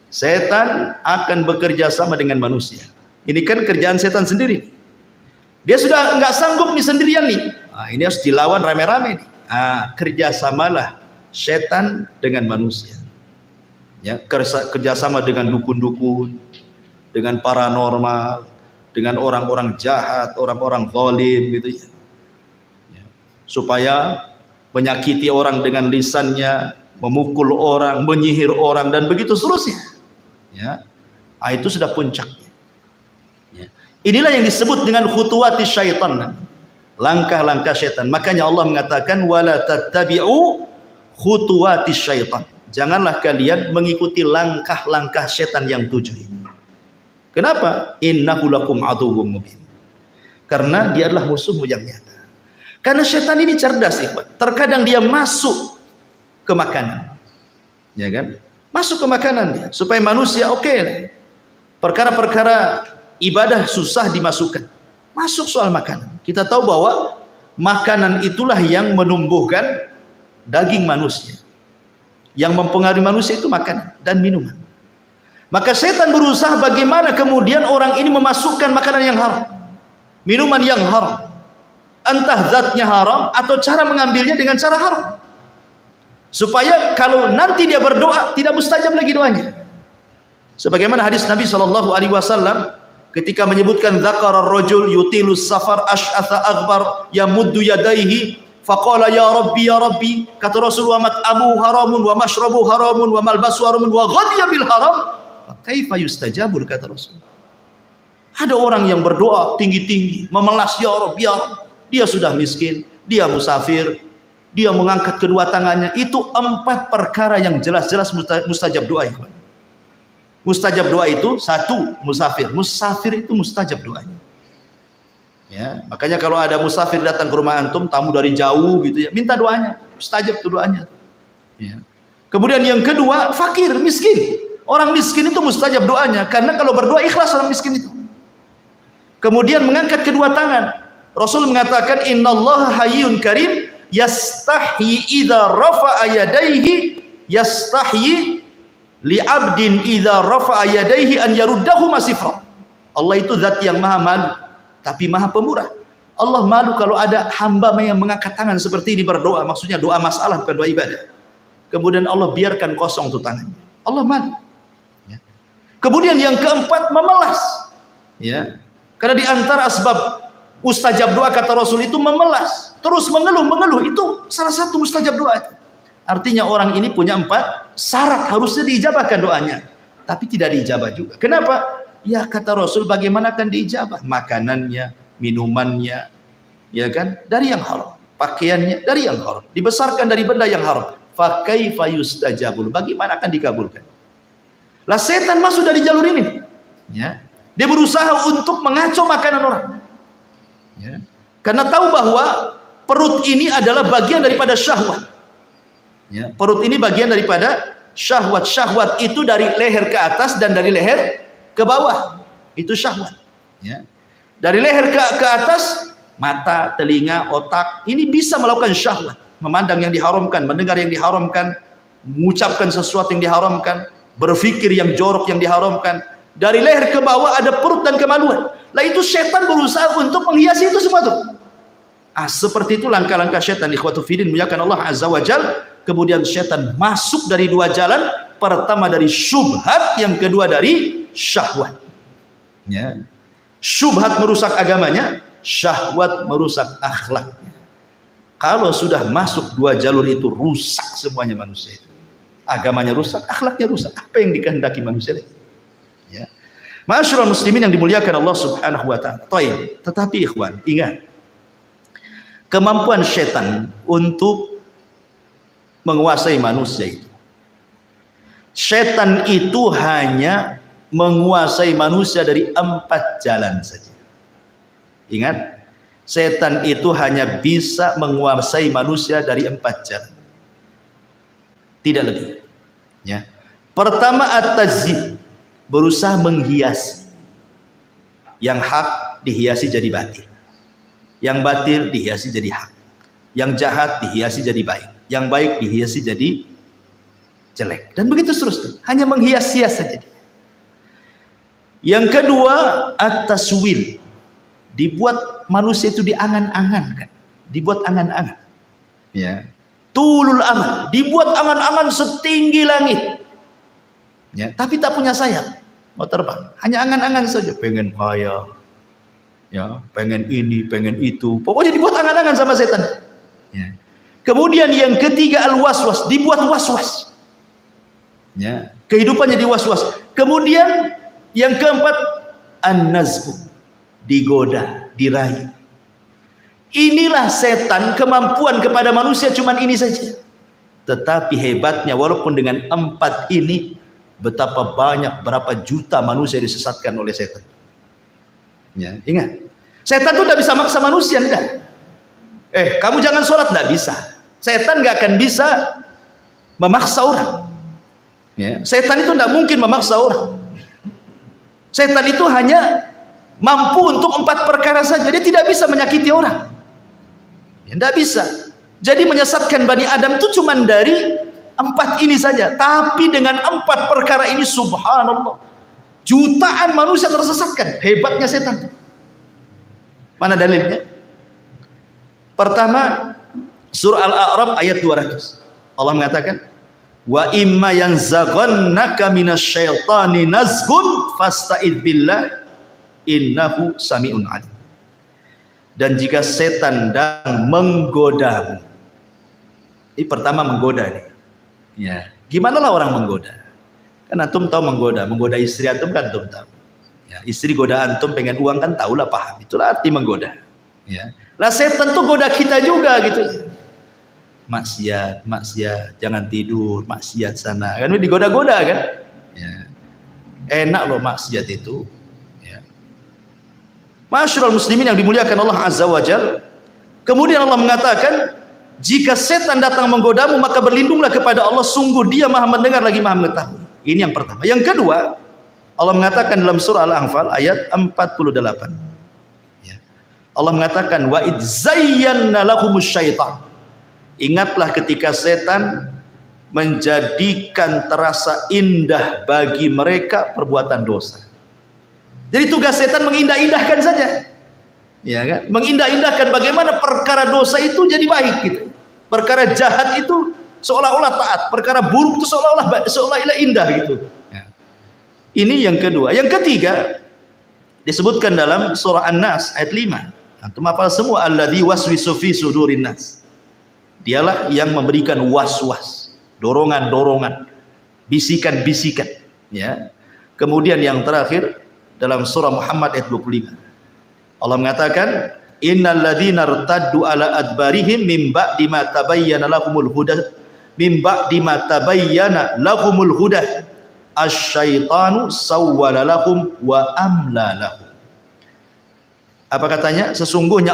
Setan akan bekerja sama dengan manusia. Ini kan kerjaan setan sendiri. Dia sudah nggak sanggup nih sendirian nih. Ini harus dilawan rame-rame nih. Kerjasamalah setan dengan manusia. Ya, kerjasama dengan dukun-dukun, dengan paranormal, dengan orang-orang jahat, orang-orang zalim gitu ya. Supaya menyakiti orang dengan lisannya, memukul orang, menyihir orang, dan begitu seterusnya. Ya, itu sudah puncaknya. Ya. Inilah yang disebut dengan khutuwati syaitan, langkah-langkah syaitan. Makanya Allah mengatakan wala tattabi'u khutuwati syaitan. Janganlah kalian mengikuti langkah-langkah syaitan yang 7 ini. Kenapa? Innahu lakum aduwwum mubin. Karena dia adalah musuhmu yang nyata. Karena syaitan ini cerdas, ikhwan. Terkadang dia masuk ke makanan. Ya kan? Masuk ke makanan dia supaya manusia perkara-perkara ibadah susah dimasukkan. Masuk soal makanan. Kita tahu bahwa makanan itulah yang menumbuhkan daging manusia. Yang mempengaruhi manusia itu makanan dan minuman. Maka setan berusaha bagaimana kemudian orang ini memasukkan makanan yang haram, minuman yang haram, entah zatnya haram atau cara mengambilnya dengan cara haram, supaya kalau nanti dia berdoa tidak mustajab lagi doanya. Sebagaimana hadis Nabi SAW ketika menyebutkan dzakara ar-rajul yutilus safar asy'atha aghbar yamuddu yadayhi faqala ya rabbi, kata Rasulullah, mat'amu haramun wa mashrabu haramun wa malbasu haramun wa ghadiya bil haram, kaifa yustajabul, kata Rasul. Ada orang yang berdoa tinggi-tinggi, memelas, ya Rabb, ya Rabb. Dia sudah miskin, dia musafir, dia mengangkat kedua tangannya. Itu 4 perkara yang jelas-jelas mustajab doa. Mustajab doa itu 1, musafir. Musafir itu mustajab doanya. Ya, makanya kalau ada musafir datang ke rumah antum, tamu dari jauh gitu ya, minta doanya, mustajab tuh doanya. Ya. Kemudian yang kedua, fakir, miskin. Orang miskin itu mustajab doanya, karena kalau berdoa ikhlas orang miskin itu. Kemudian mengangkat kedua tangan. Rasul mengatakan innallaha hayyun karim yastahyi idza rafa'a yadayhi yastahyi li 'abdin idza rafa'a yadayhi an yaruddahu masifra. Allah itu zat yang maha malu tapi maha pemurah. Allah malu kalau ada hamba yang mengangkat tangan seperti ini berdoa, maksudnya doa masalah bukan doa ibadah. Kemudian Allah biarkan kosong tuh tangannya. Allah malu. Ya. Kemudian yang keempat, memelas. Ya. Karena di antara asbab mustajab doa kata Rasul itu memelas, terus mengeluh, itu salah satu mustajab doa. Artinya orang ini punya 4 syarat harusnya diijabahkan doanya, tapi tidak diijabah juga. Kenapa? Ya kata Rasul, bagaimana akan diijabah? Makanannya, minumannya, ya kan, dari yang haram, pakaiannya dari yang haram, dibesarkan dari benda yang haram. Fa kaifa yustajabul, bagaimana akan dikabulkan? Lah setan masuk dari jalur ini. Ya. Dia berusaha untuk mengacau makanan orang. Ya. Karena tahu bahwa perut ini adalah bagian daripada syahwat. Ya. Perut ini bagian daripada syahwat. Syahwat itu dari leher ke atas dan dari leher ke bawah. Itu syahwat. Ya. Dari leher ke atas, mata, telinga, otak, ini bisa melakukan syahwat. Memandang yang diharamkan, mendengar yang diharamkan, mengucapkan sesuatu yang diharamkan, berpikir yang jorok yang diharamkan. Dari leher ke bawah ada perut dan kemaluan. Lah itu setan berusaha untuk menghiasi itu semua tuh. Seperti itu langkah-langkah setan. Ikhwatu fiddin, muliakan Allah Azza wa Jal. Kemudian setan masuk dari dua jalan. Pertama dari syubhat, yang kedua dari syahwat. Ya. Syubhat merusak agamanya, syahwat merusak akhlaknya. Kalau sudah masuk dua jalur itu, rusak semuanya manusia itu. Agamanya rusak, akhlaknya rusak. Apa yang dikehendaki manusia itu? Ya. Ma'asyiral muslimin yang dimuliakan Allah Subhanahu wa taala. Tetapi ikhwan, ingat, kemampuan setan untuk menguasai manusia itu. Setan itu hanya menguasai manusia dari 4 jalan saja. Ingat, setan itu hanya bisa menguasai manusia dari 4 jalan. Tidak lebih. Ya. Pertama, at-tazyib, berusaha menghiasi. Yang hak dihiasi jadi batil. Yang batil dihiasi jadi hak. Yang jahat dihiasi jadi baik. Yang baik dihiasi jadi jelek. Dan begitu seterusnya. Hanya menghias-hias saja. Yang kedua, at-taswil. Dibuat manusia itu diangan-angankan. Dibuat angan-angan. Ya. Tulul amal. Dibuat angan-angan setinggi langit. Ya, tapi tak punya sayap. Mau terbang. Hanya angan-angan saja. Pengen kaya. Ya, pengen ini, pengen itu. Pokoknya dibuat angan-angan sama setan. Ya. Kemudian yang ketiga, al-waswas. Dibuat was-was. Ya. Kehidupannya di was-was. Kemudian yang keempat, an-nazbu. Digoda, dirayu. Inilah setan, kemampuan kepada manusia cuman ini saja. Tetapi hebatnya, walaupun dengan 4 ini, betapa banyak, berapa juta manusia disesatkan oleh setan. Ya, ingat, setan itu tidak bisa maksa manusia, enggak. Kamu jangan sholat, tidak bisa. Setan nggak akan bisa memaksa orang. Ya, setan itu tidak mungkin memaksa orang. Setan itu hanya mampu untuk 4 perkara saja. Dia tidak bisa menyakiti orang. Ya, tidak bisa. Jadi menyesatkan Bani Adam itu cuma dari 4 ini saja. Tapi dengan 4 perkara ini, subhanallah, jutaan manusia tersesatkan. Hebatnya setan. Mana dalilnya? Pertama, surah Al-A'raf ayat 200. Allah mengatakan, wa imma yanzaghannaka minasyaitani nazghun fasta'idz billah innahu sami'un alim. Dan jika setan sedang menggodamu, ini pertama menggoda nih. Ya, gimana lah orang menggoda? Kan antum tahu menggoda istri antum kan antum tahu. Ya, istri goda antum pengen uang kan tahulah, paham. Itulah arti menggoda. Ya. Lah setan tuh goda kita juga gitu. Maksiat, jangan tidur, maksiat sana. Kan digoda-goda kan? Ya. Enak loh maksiat itu. Ma'asyiral muslimin yang dimuliakan Allah Azza wa Jal. Kemudian Allah mengatakan, jika setan datang menggodamu, maka berlindunglah kepada Allah, sungguh Dia Maha mendengar lagi Maha mengetahui. Ini yang pertama. Yang kedua, Allah mengatakan dalam surah Al-Anfal ayat 48. Ya. Allah mengatakan, wa id zayyana lahumus syaitan. Ingatlah ketika setan menjadikan terasa indah bagi mereka perbuatan dosa. Jadi tugas setan mengindah-indahkan saja. Ya kan? Mengindah-indahkan bagaimana perkara dosa itu jadi baik gitu. Perkara jahat itu seolah-olah taat, perkara buruk itu seolah-olah indah gitu. Ya. Ini yang kedua. Yang ketiga disebutkan dalam surah An-Nas ayat 5. Antum hafal semua, alladzi waswisu fi sudurin nas. Dialah yang memberikan was-was, dorongan-dorongan, bisikan-bisikan, ya. Kemudian yang terakhir dalam surah Muhammad ayat 25. Allah mengatakan, innal ladzina irtaddu ala adbarihim min ba'di ma tabayyana lahumul huda Asyaitanu sawwala lahum wa amla lahum. Apa katanya? Sesungguhnya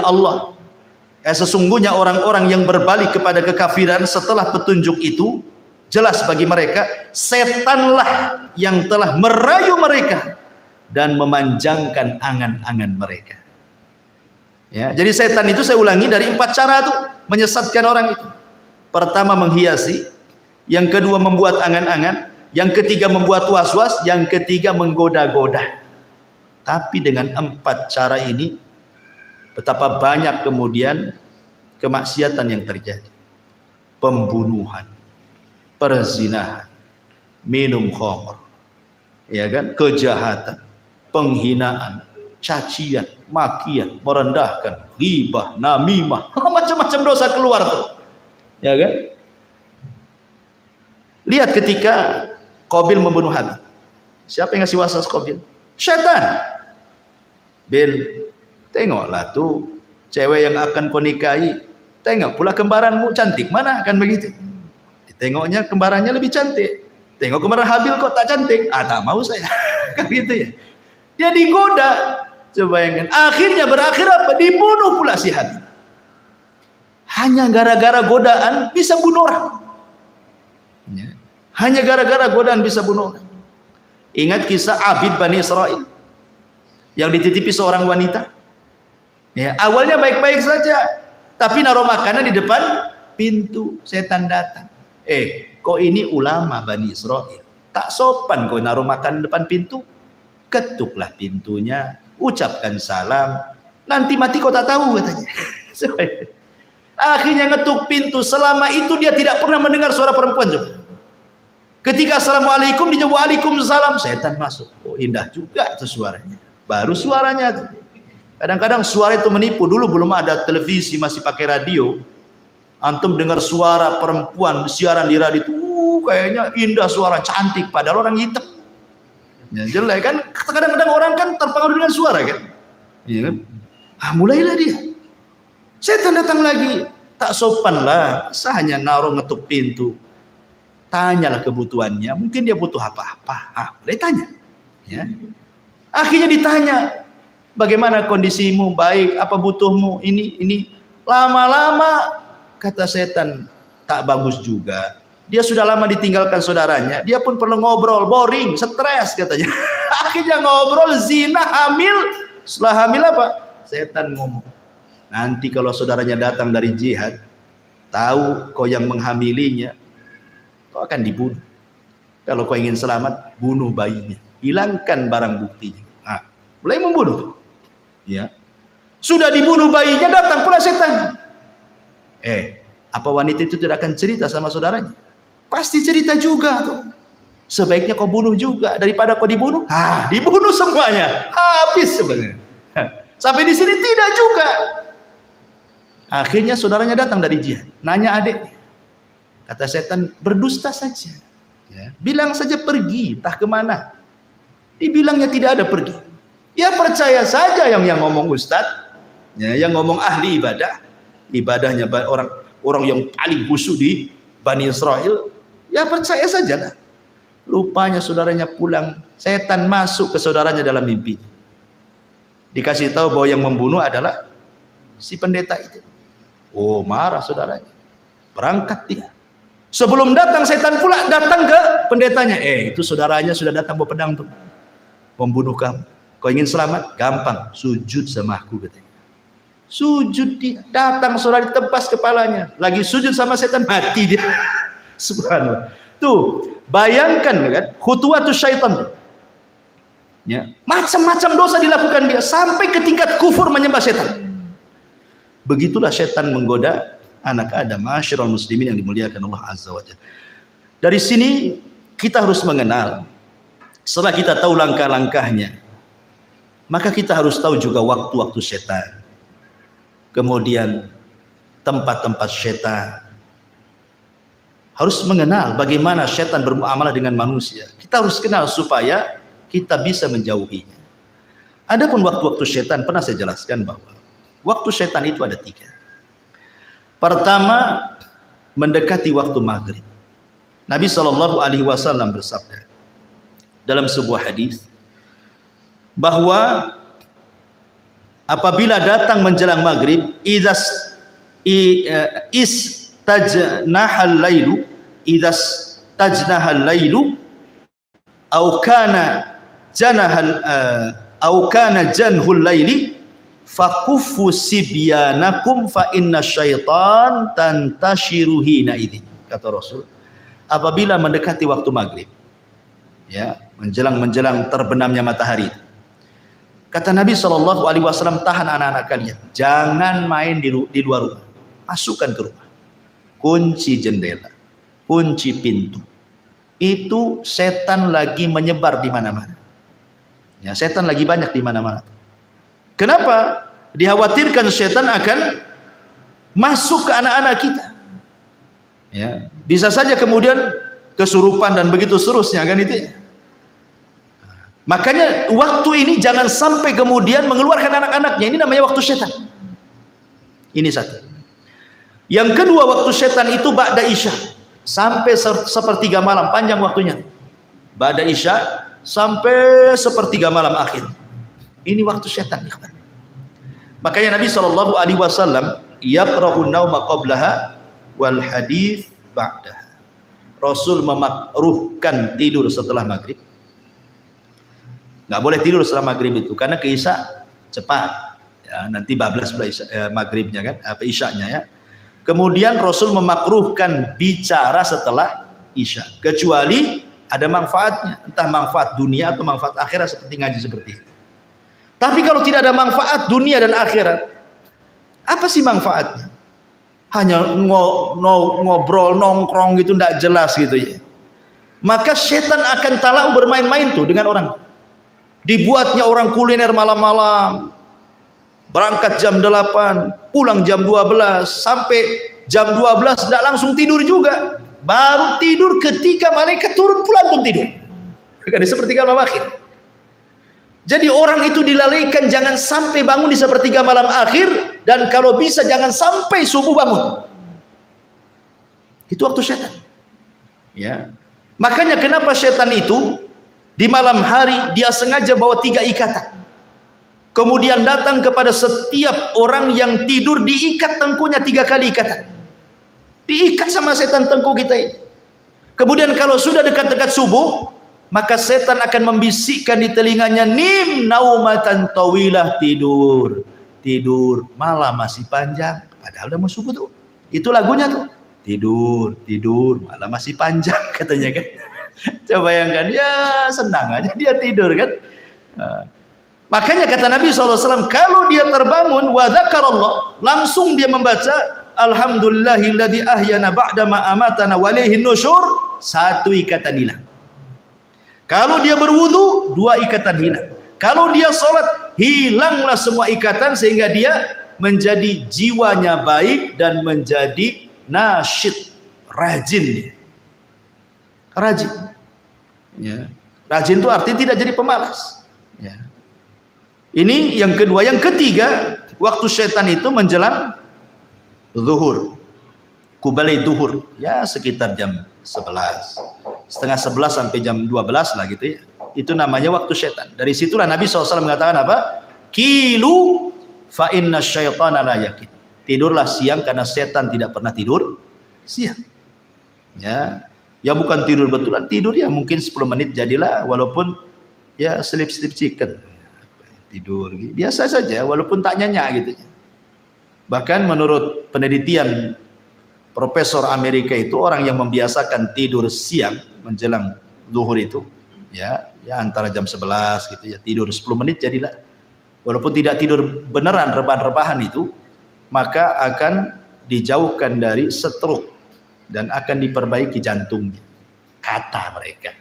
orang-orang yang berbalik kepada kekafiran setelah petunjuk itu jelas bagi mereka, setanlah yang telah merayu mereka dan memanjangkan angan-angan mereka. Ya, jadi setan itu saya ulangi dari 4 cara itu menyesatkan orang itu. Pertama menghiasi, yang kedua membuat angan-angan, yang ketiga membuat was-was, yang ketiga menggoda-goda. Tapi dengan 4 cara ini betapa banyak kemudian kemaksiatan yang terjadi. Pembunuhan, perzinahan, minum khamr, ya kan, kejahatan, penghinaan, cacian, makian, merendahkan, ghibah, namimah, macam-macam dosa keluar tuh. Ya kan? Lihat ketika Qabil membunuh Habil. Siapa yang ngasih waswas Qabil? Syaitan. Bil, tengoklah tuh cewek yang akan kau nikahi, tengok pula kembaranmu cantik mana, kan begitu. Tengoknya kembarannya lebih cantik, tengok kembaran Habil kok tak cantik, tak mau saya. Kan gitu ya. Dia digoda, coba bayangkan. Akhirnya berakhir apa? Dibunuh pula si Habil. Hanya gara-gara godaan bisa bunuh orang. Ya. Hanya gara-gara godaan bisa bunuh orang. Ingat kisah Abid Bani Israel yang dititipi seorang wanita. Ya, awalnya baik-baik saja, tapi naruh makanan di depan pintu, setan datang. Kok ini ulama Bani Israel, tak sopan kau naruh makanan di depan pintu. Ketuklah pintunya, ucapkan salam, nanti mati kau tak tahu, katanya. Akhirnya ngetuk pintu, selama itu dia tidak pernah mendengar suara perempuan. Coba. Ketika assalamualaikum, dia jawab waalaikumsalam, setan masuk. Oh, indah juga itu suaranya. Baru suaranya tuh. Kadang-kadang suara itu menipu. Dulu belum ada televisi, masih pakai radio. Antum dengar suara perempuan siaran di radio itu, kayaknya indah, suara cantik, padahal orang hitam. Ya, jelek kan? Kadang-kadang orang kan terpengaruh dengan suara kan? Iya kan? Mulailah dia. Setan datang lagi, tak sopan lah. Hanya naruh ngetuk pintu. Tanyalah kebutuhannya, mungkin dia butuh apa-apa. Boleh tanya. Ya. Akhirnya ditanya, bagaimana kondisimu, baik, apa butuhmu, ini. Lama-lama kata setan, tak bagus juga. Dia sudah lama ditinggalkan saudaranya, dia pun perlu ngobrol, boring, stres katanya. Akhirnya ngobrol, zina, hamil. Setelah hamil apa? Setan ngomong, nanti kalau saudaranya datang dari jihad, tahu kau yang menghamilinya, kau akan dibunuh. Kalau kau ingin selamat, bunuh bayinya, hilangkan barang buktinya. Mulai membunuh. Ya, sudah dibunuh bayinya, datang pula setan. Apa wanita itu tidak akan cerita sama saudaranya? Pasti cerita juga tuh. Sebaiknya kau bunuh juga daripada kau dibunuh. Dibunuh semuanya, habis sebenarnya. Sampai di sini tidak juga. Akhirnya saudaranya datang dari jihad, nanya adiknya. Kata setan, berdusta saja. Ya. Bilang saja pergi, entah kemana. Dibilangnya tidak ada pergi. Ya percaya saja yang ngomong ustadz, ya, yang ngomong ahli ibadah, ibadahnya orang yang paling khusyuk di Bani Israel. Ya percaya saja lah. Rupanya saudaranya pulang, setan masuk ke saudaranya dalam mimpi. Dikasih tahu bahwa yang membunuh adalah si pendeta itu. Oh, marah saudaranya. Berangkat dia. Sebelum datang setan pula datang ke pendetanya. Itu saudaranya sudah datang bawa pedang tuh. Membunuh kamu. Kau ingin selamat? Gampang, sujud sama aku katanya. Sujud dia. Datang saudara ditebas kepalanya. Lagi sujud sama setan, mati dia. Subhanallah. Tuh, bayangkan kan, khutuwatus syaitan. Ya, macam-macam dosa dilakukan dia sampai ke tingkat kufur menyembah setan. Begitulah setan menggoda anak Adam, ma'asyiral muslimin yang dimuliakan Allah Azza wa Jalla. Dari sini kita harus mengenal, setelah kita tahu langkah-langkahnya, maka kita harus tahu juga waktu-waktu setan. Kemudian tempat-tempat setan. Harus mengenal bagaimana setan bermuamalah dengan manusia. Kita harus kenal supaya kita bisa menjauhinya. Adapun waktu-waktu setan, pernah saya jelaskan bahwa waktu setan itu ada 3. Pertama, mendekati waktu maghrib. Nabi SAW bersabda, dalam sebuah hadis bahwa apabila datang menjelang maghrib, istajnahal lailu, istajnahal lailu, au kana janhul laili, fakuffu sibyanakum fa inna syaitan tantashiru hina idin. Kata Rasul, apabila mendekati waktu maghrib, ya, menjelang terbenamnya matahari, kata Nabi SAW, tahan anak-anak kalian, jangan main di luar rumah, masukkan ke rumah, kunci jendela, kunci pintu. Itu setan lagi menyebar di mana-mana. Ya, setan lagi banyak di mana-mana. Kenapa? Dikhawatirkan setan akan masuk ke anak-anak kita. Ya, bisa saja kemudian kesurupan dan begitu seterusnya, kan itu. Makanya waktu ini jangan sampai kemudian mengeluarkan anak-anaknya. Ini namanya waktu setan. Ini satu. Yang kedua, waktu setan itu ba'da isya sampai sepertiga malam, panjang waktunya. Ba'da isya sampai sepertiga malam akhir. Ini waktu setan. Makanya Nabi SAW yakrahun nauma qablaha wal hadis ba'daha. Rasul memakruhkan tidur setelah maghrib. Nggak boleh tidur setelah maghrib itu karena ke isya cepat. Ya, nanti bablas maghribnya kan, apa isyanya ya. Kemudian Rasul memakruhkan bicara setelah isya, kecuali ada manfaatnya, entah manfaat dunia atau manfaat akhirat seperti ngaji seperti ini. Tapi kalau tidak ada manfaat dunia dan akhirat, apa sih manfaatnya? Hanya ngobrol nongkrong gitu, tidak jelas gitu ya. Maka setan akan talau bermain-main tuh dengan orang. Dibuatnya orang kuliner malam-malam, berangkat jam 8, pulang jam 12, sampai jam 12 tidak langsung tidur juga, baru tidur ketika malaikat turun pulang pun tidur. Kan sepertiga malam akhir. Jadi orang itu dilalaikan jangan sampai bangun di sepertiga malam akhir, dan kalau bisa jangan sampai subuh bangun. Itu waktu setan. Ya. Makanya kenapa setan itu di malam hari dia sengaja bawa 3 ikatan. Kemudian datang kepada setiap orang yang tidur, diikat tengkunya 3 kali ikatan. Diikat sama setan tengku kita ini. Kemudian kalau sudah dekat-dekat subuh, maka setan akan membisikkan di telinganya, nim naumatan tawilah, tidur, tidur, malam masih panjang. Padahal udah mau subuh tuh. Itu lagunya tuh. Tidur, tidur, malam masih panjang katanya kan. Coba bayangkan, ya senang aja dia tidur kan. Makanya kata Nabi SAW, kalau dia terbangun wa dzakarallah, langsung dia membaca alhamdulillahilladzi ahyana ba'dama amatana wa ilaihin nusyur, 1 ikatan hilang. Kalau dia berwudu, 2 ikatan hilang. Kalau dia sholat, hilanglah semua ikatan sehingga dia menjadi jiwanya baik dan menjadi nasyid, rajin. Rajin. Ya. Rajin itu artinya tidak jadi pemalas. Ya. Ini yang kedua. Yang ketiga, waktu setan itu menjelang zuhur, kubalai zuhur, ya sekitar jam 11, setengah 11 sampai jam 12 lah gitu ya. Itu namanya waktu setan. Dari situlah Nabi SAW mengatakan apa? Kilu fa inna syaitana la yakin. Tidurlah siang karena setan tidak pernah tidur siang. Ya, ya bukan tidur betulan, tidur ya mungkin 10 menit jadilah, walaupun ya sleep chicken. Tidur biasa saja walaupun tak nyenyak gitu. Bahkan menurut penelitian Profesor Amerika itu, orang yang membiasakan tidur siang menjelang zuhur itu ya antara jam 11 gitu ya, tidur 10 menit jadilah, walaupun tidak tidur beneran rebahan-rebahan itu, maka akan dijauhkan dari stroke dan akan diperbaiki jantungnya, kata mereka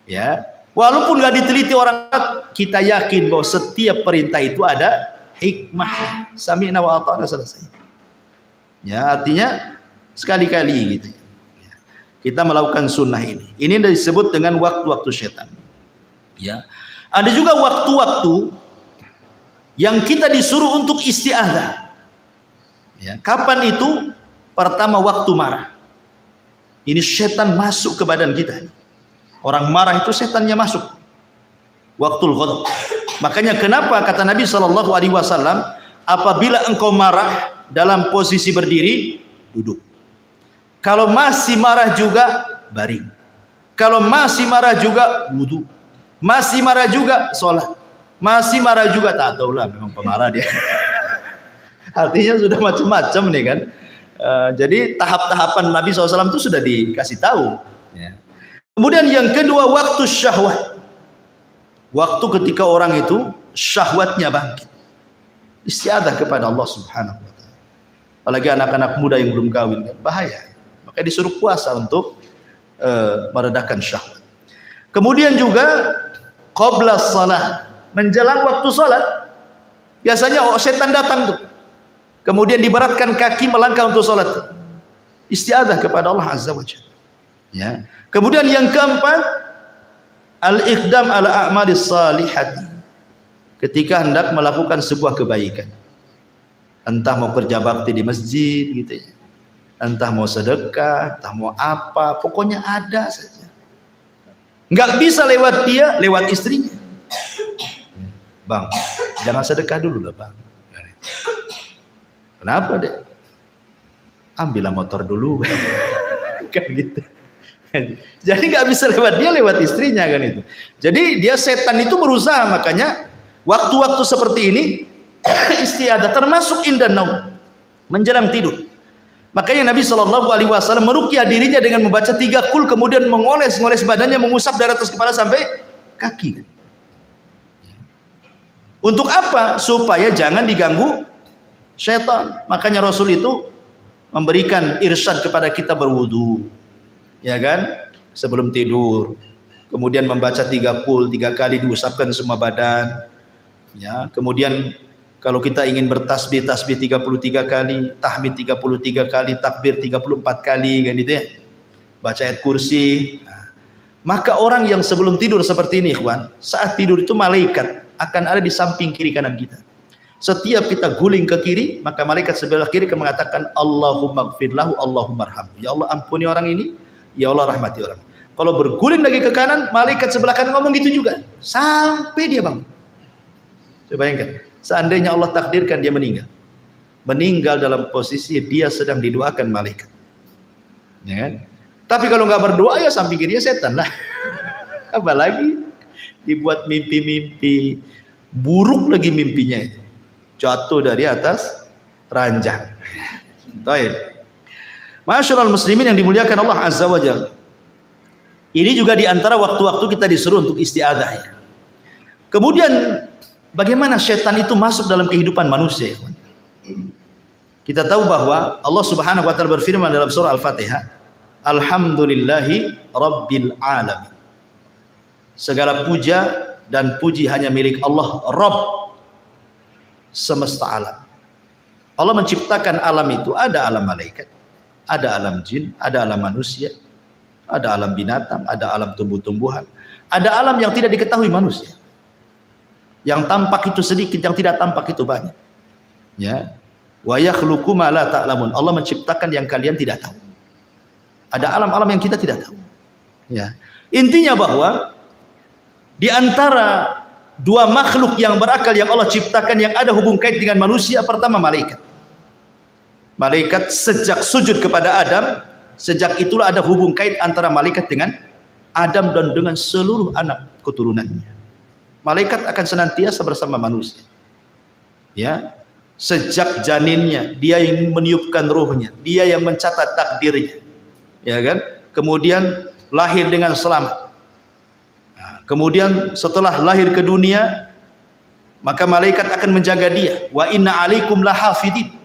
ya. Walaupun nggak diteliti orang, kita yakin bahwa setiap perintah itu ada hikmah. Sami'na wa ata'na, selesai. Ya, artinya sekali-kali gitu. Kita melakukan sunnah ini. Ini disebut dengan waktu-waktu setan. Ya. Ada juga waktu-waktu yang kita disuruh untuk isti'adzah. Ya. Kapan itu? Pertama, waktu marah. Ini setan masuk ke badan kita. Orang marah itu setannya masuk. Waktul ghadab. Makanya kenapa kata Nabi SAW, apabila engkau marah dalam posisi berdiri, duduk. Kalau masih marah juga, baring. Kalau masih marah juga, wudu. Masih marah juga, sholat. Masih marah juga, tak tahulah, memang pemarah dia. Artinya sudah macam-macam nih kan. Jadi tahap-tahapan Nabi SAW itu sudah dikasih tahu. Ya. Kemudian yang kedua, waktu syahwat. Waktu ketika orang itu syahwatnya bangkit. Istiadah kepada Allah Subhanahu wa ta'ala. Apalagi anak-anak muda yang belum kawin, bahaya. Maka disuruh puasa untuk meredakan syahwat. Kemudian juga qabla shalah, menjelang waktu salat. Biasanya setan datang tuh. Kemudian diberatkan kaki melangkah untuk salat. Istiadah kepada Allah Azza wa Jalla. Ya. Kemudian yang keempat, al-iqdam ala a'malis salihati. Ketika hendak melakukan sebuah kebaikan. Entah mau kerja bakti di masjid gitu ya. Entah mau sedekah, entah mau apa, pokoknya ada saja. Nggak bisa lewat dia, lewat istrinya. Bang, jangan sedekah dulu lah bang. Kenapa deh? Ambillah motor dulu. Kan gitu. Jadi nggak bisa lewat dia, lewat istrinya kan itu. Jadi dia setan itu berusaha, makanya waktu-waktu seperti ini istiadah termasuk indan naum, menjelang tidur. Makanya Nabi SAW meruqyah dirinya dengan membaca 3 qul, kemudian mengoles-ngoles badannya, mengusap dari atas kepala sampai kaki. Untuk apa? Supaya jangan diganggu syaitan. Makanya Rasul itu memberikan irsyad kepada kita berwudu, ya kan? Sebelum tidur. Kemudian membaca 3 qul, 3 kali diusapkan semua badan. Ya, kemudian kalau kita ingin bertasbih, tasbih 33 kali, tahmid 33 kali, takbir 34 kali, kan gitu ya. Baca ayat kursi. Nah, maka orang yang sebelum tidur seperti ini, ikhwan, saat tidur itu malaikat akan ada di samping kiri kanan kita. Setiap kita guling ke kiri, maka malaikat sebelah kiri akan mengatakan Allahumma gfir lahu, Allahumma arhamhu. Ya Allah ampuni orang ini, ya Allah rahmati orang. Kalau berguling lagi ke kanan, malaikat sebelah kanan ngomong gitu juga, sampai dia bangun. Coba bayangkan. Seandainya Allah takdirkan dia meninggal dalam posisi dia sedang didoakan malaikat, ya kan? Tapi kalau nggak berdoa ya samping kirinya setan lah. Apalagi dibuat mimpi-mimpi buruk lagi, mimpinya itu jatuh dari atas ranjang. Baik, masyaallah muslimin yang dimuliakan Allah Azza wa Jalla. Ini juga diantara waktu-waktu kita disuruh untuk istiadah ya. Kemudian bagaimana setan itu masuk dalam kehidupan manusia? Kita tahu bahwa Allah Subhanahu wa taala berfirman dalam surah Al-Fatihah, Alhamdulillahi Rabbil Alamin. Segala puja dan puji hanya milik Allah, Rabb semesta alam. Allah menciptakan alam itu, ada alam malaikat, ada alam jin, ada alam manusia, ada alam binatang, ada alam tumbuh-tumbuhan, ada alam yang tidak diketahui manusia. Yang tampak itu sedikit, yang tidak tampak itu banyak. Ya. Wa yakhluqu ma la ta'lamun. Allah menciptakan yang kalian tidak tahu. Ada alam-alam yang kita tidak tahu. Ya. Intinya bahwa di antara dua makhluk yang berakal yang Allah ciptakan yang ada hubung kait dengan manusia, pertama malaikat. Malaikat sejak sujud kepada Adam, sejak itulah ada hubung kait antara malaikat dengan Adam dan dengan seluruh anak keturunannya. Malaikat akan senantiasa bersama manusia. Ya, sejak janinnya, dia yang meniupkan ruhnya, dia yang mencatat takdirnya. Ya kan? Kemudian lahir dengan selamat. Nah, kemudian setelah lahir ke dunia, maka malaikat akan menjaga dia. Wa inna alaikum lahafidin.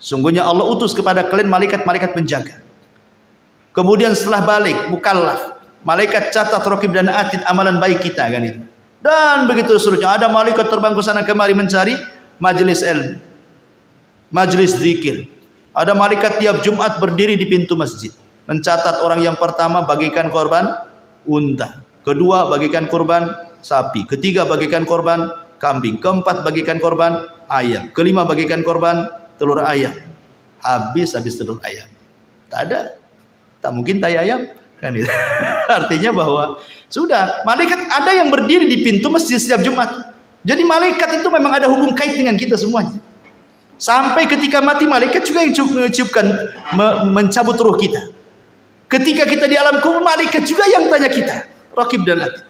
Sungguhnya Allah utus kepada kalian malaikat-malaikat penjaga. Kemudian setelah balik, mukallaf, malaikat catat raqib dan atid amalan baik kita kan itu. Dan begitu seterusnya, ada malaikat terbang ke sana kemari mencari majelis ilmu, majelis zikir. Ada malaikat tiap Jumat berdiri di pintu masjid, mencatat orang yang pertama bagikan korban unta, kedua bagikan korban sapi, ketiga bagikan korban kambing, keempat bagikan korban ayam, kelima bagikan korban telur ayam. Habis telur ayam. Tak ada. Tak mungkin tai ayam. Kan itu. Artinya bahwa sudah malaikat ada yang berdiri di pintu masjid setiap Jumat. Jadi malaikat itu memang ada hubung kait dengan kita semuanya. Sampai ketika mati malaikat juga yang mencabut ruh kita. Ketika kita di alam kubur malaikat juga yang tanya kita, Raqib dan Atid.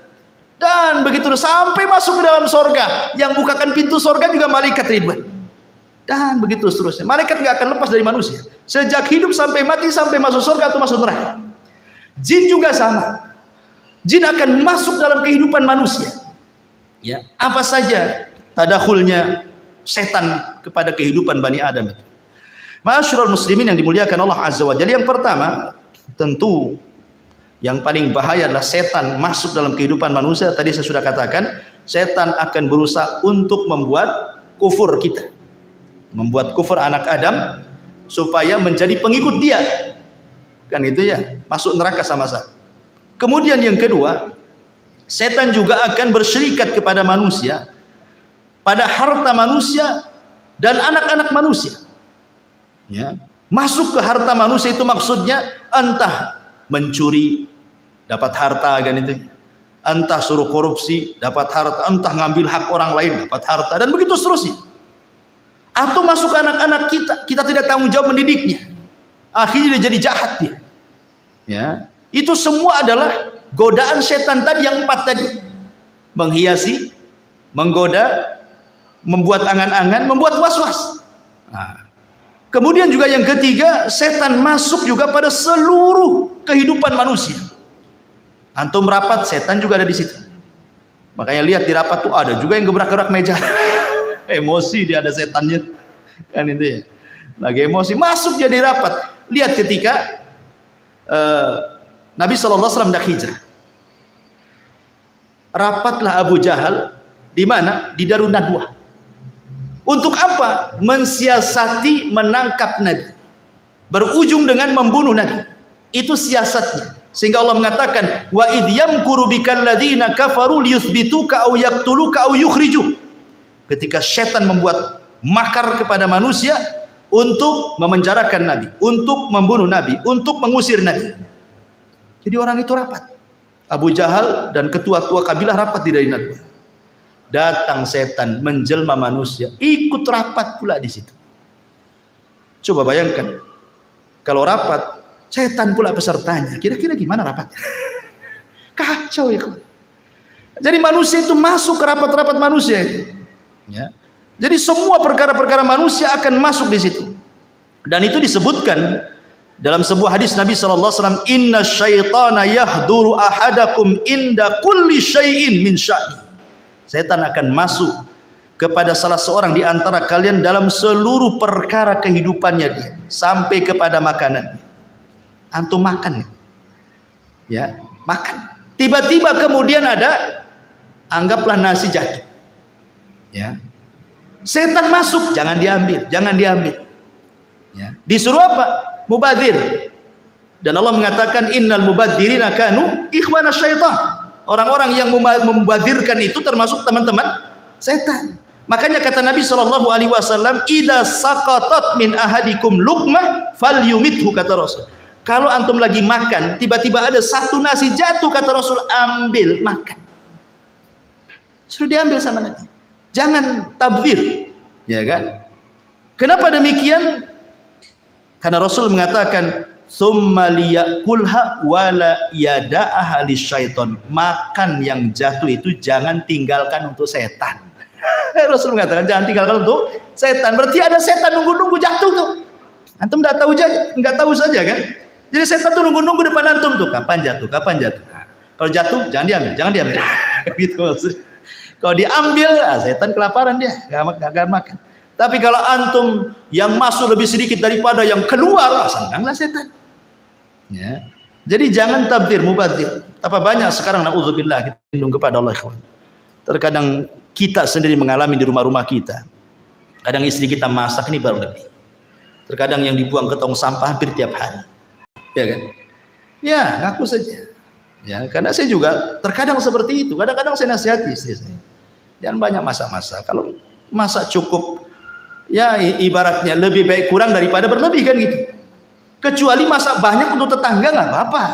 Dan begitu sampai masuk ke dalam sorga, yang bukakan pintu sorga juga malaikat Ridwan. Dan begitu seterusnya. Malaikat nggak akan lepas dari manusia. Sejak hidup sampai mati, sampai masuk sorga atau masuk neraka. Jin juga sama. Jin akan masuk dalam kehidupan manusia. Ya, apa saja tadakhulnya setan kepada kehidupan Bani Adam. Ma'asyiral muslimin yang dimuliakan Allah Azza wa Jalla. Yang pertama, tentu yang paling bahaya adalah setan masuk dalam kehidupan manusia. Tadi saya sudah katakan, setan akan berusaha untuk membuat kufur kita, membuat kufur anak Adam supaya menjadi pengikut dia. Kan itu ya, masuk neraka sama-sama. Kemudian yang kedua, setan juga akan berserikat kepada manusia pada harta manusia dan anak-anak manusia. Ya, masuk ke harta manusia itu maksudnya entah mencuri dapat harta, kan itu, entah suruh korupsi dapat harta, entah ngambil hak orang lain dapat harta, dan begitu seterusnya. Atau masuk ke anak-anak kita tidak tanggung jawab mendidiknya, akhirnya dia jadi jahat dia. Ya, itu semua adalah godaan setan tadi yang 4 tadi, menghiasi, menggoda, membuat angan-angan, membuat was-was. Nah, kemudian juga yang ketiga, setan masuk juga pada seluruh kehidupan manusia. Antum rapat, setan juga ada di situ. Makanya lihat di rapat tuh ada juga yang gebrak-gebrak meja. Emosi dia, ada setannya. Kan itu ya. Lagi emosi, masuk jadi rapat. Lihat ketika Nabi SAW hendak hijrah. Rapatlah Abu Jahal di mana? Di Darun Nadwah. Untuk apa? Mensiasati menangkap Nabi. Berujung dengan membunuh Nabi. Itu siasatnya. Sehingga Allah mengatakan, wa idh yamkuru bikal ladzina kafaru liyuthbituka aw yaqtuluka aw yukhrijuk. Ketika setan membuat makar kepada manusia untuk memenjarakan Nabi, untuk membunuh Nabi, untuk mengusir Nabi. Jadi orang itu rapat. Abu Jahal dan ketua-tua kabilah rapat di Darun Nadwah. Datang setan menjelma manusia, ikut rapat pula di situ. Coba bayangkan, kalau rapat setan pula pesertanya, kira-kira gimana rapatnya? Kacau ya. Jadi manusia itu masuk ke rapat-rapat manusia itu. Ya. Jadi semua perkara-perkara manusia akan masuk di situ. Dan itu disebutkan dalam sebuah hadis Nabi SAW, inna syaitana yahduru ahadakum inda kulli syai'in min sya'ni. Setan akan masuk kepada salah seorang di antara kalian dalam seluruh perkara kehidupannya dia, sampai kepada makanan. Antum makan, ya, makan. Tiba-tiba kemudian ada, anggaplah nasi jatuh, ya. Setan masuk, jangan diambil, jangan diambil. Ya. Disuruh apa? Mubadzir. Dan Allah mengatakan innal mubadzirina kanu ikhwana syaitan. Orang-orang yang membadzirkan itu termasuk teman-teman setan. Makanya kata Nabi SAW, idza saqatat min ahadikum luqmah falyumithu, kata Rasul. Kalau antum lagi makan, tiba-tiba ada satu nasi jatuh, kata Rasul, ambil, makan. Suruh diambil sama Nabi. Jangan tabdzir, ya kan? Kenapa demikian? Karena Rasul mengatakan, summa liyakulha wala yada'aha lisyaiton. Makan yang jatuh itu jangan tinggalkan untuk setan. Rasul mengatakan jangan tinggalkan untuk setan. Berarti ada setan nunggu-nunggu jatuh tuh. Antum enggak tahu saja kan? Jadi setan tuh nunggu-nunggu depan antum tuh, kapan jatuh, kapan jatuh. Nah, kalau jatuh jangan diambil, jangan diambil. Gitu maksudnya. Kalau diambil, setan kelaparan dia, enggak akan makan. Tapi kalau antum yang masuk lebih sedikit daripada yang keluar, senanglah setan. Ya. Jadi jangan tabdzir, mubadzir. Apa banyak sekarang, naudzubillah, kita lindung kepada Allah, ikhwan. Terkadang kita sendiri mengalami di rumah-rumah kita. Kadang istri kita masak ini baru lebih. Terkadang yang dibuang ke tong sampah hampir tiap hari. Ya kan? Ya, ngaku saja. Ya, karena saya juga terkadang seperti itu. Kadang-kadang saya nasihati istri saya. Jangan banyak masak-masak. Kalau masak cukup, ya ibaratnya lebih baik kurang daripada berlebih, kan gitu. Kecuali masak banyak untuk tetangga nggak apa-apa.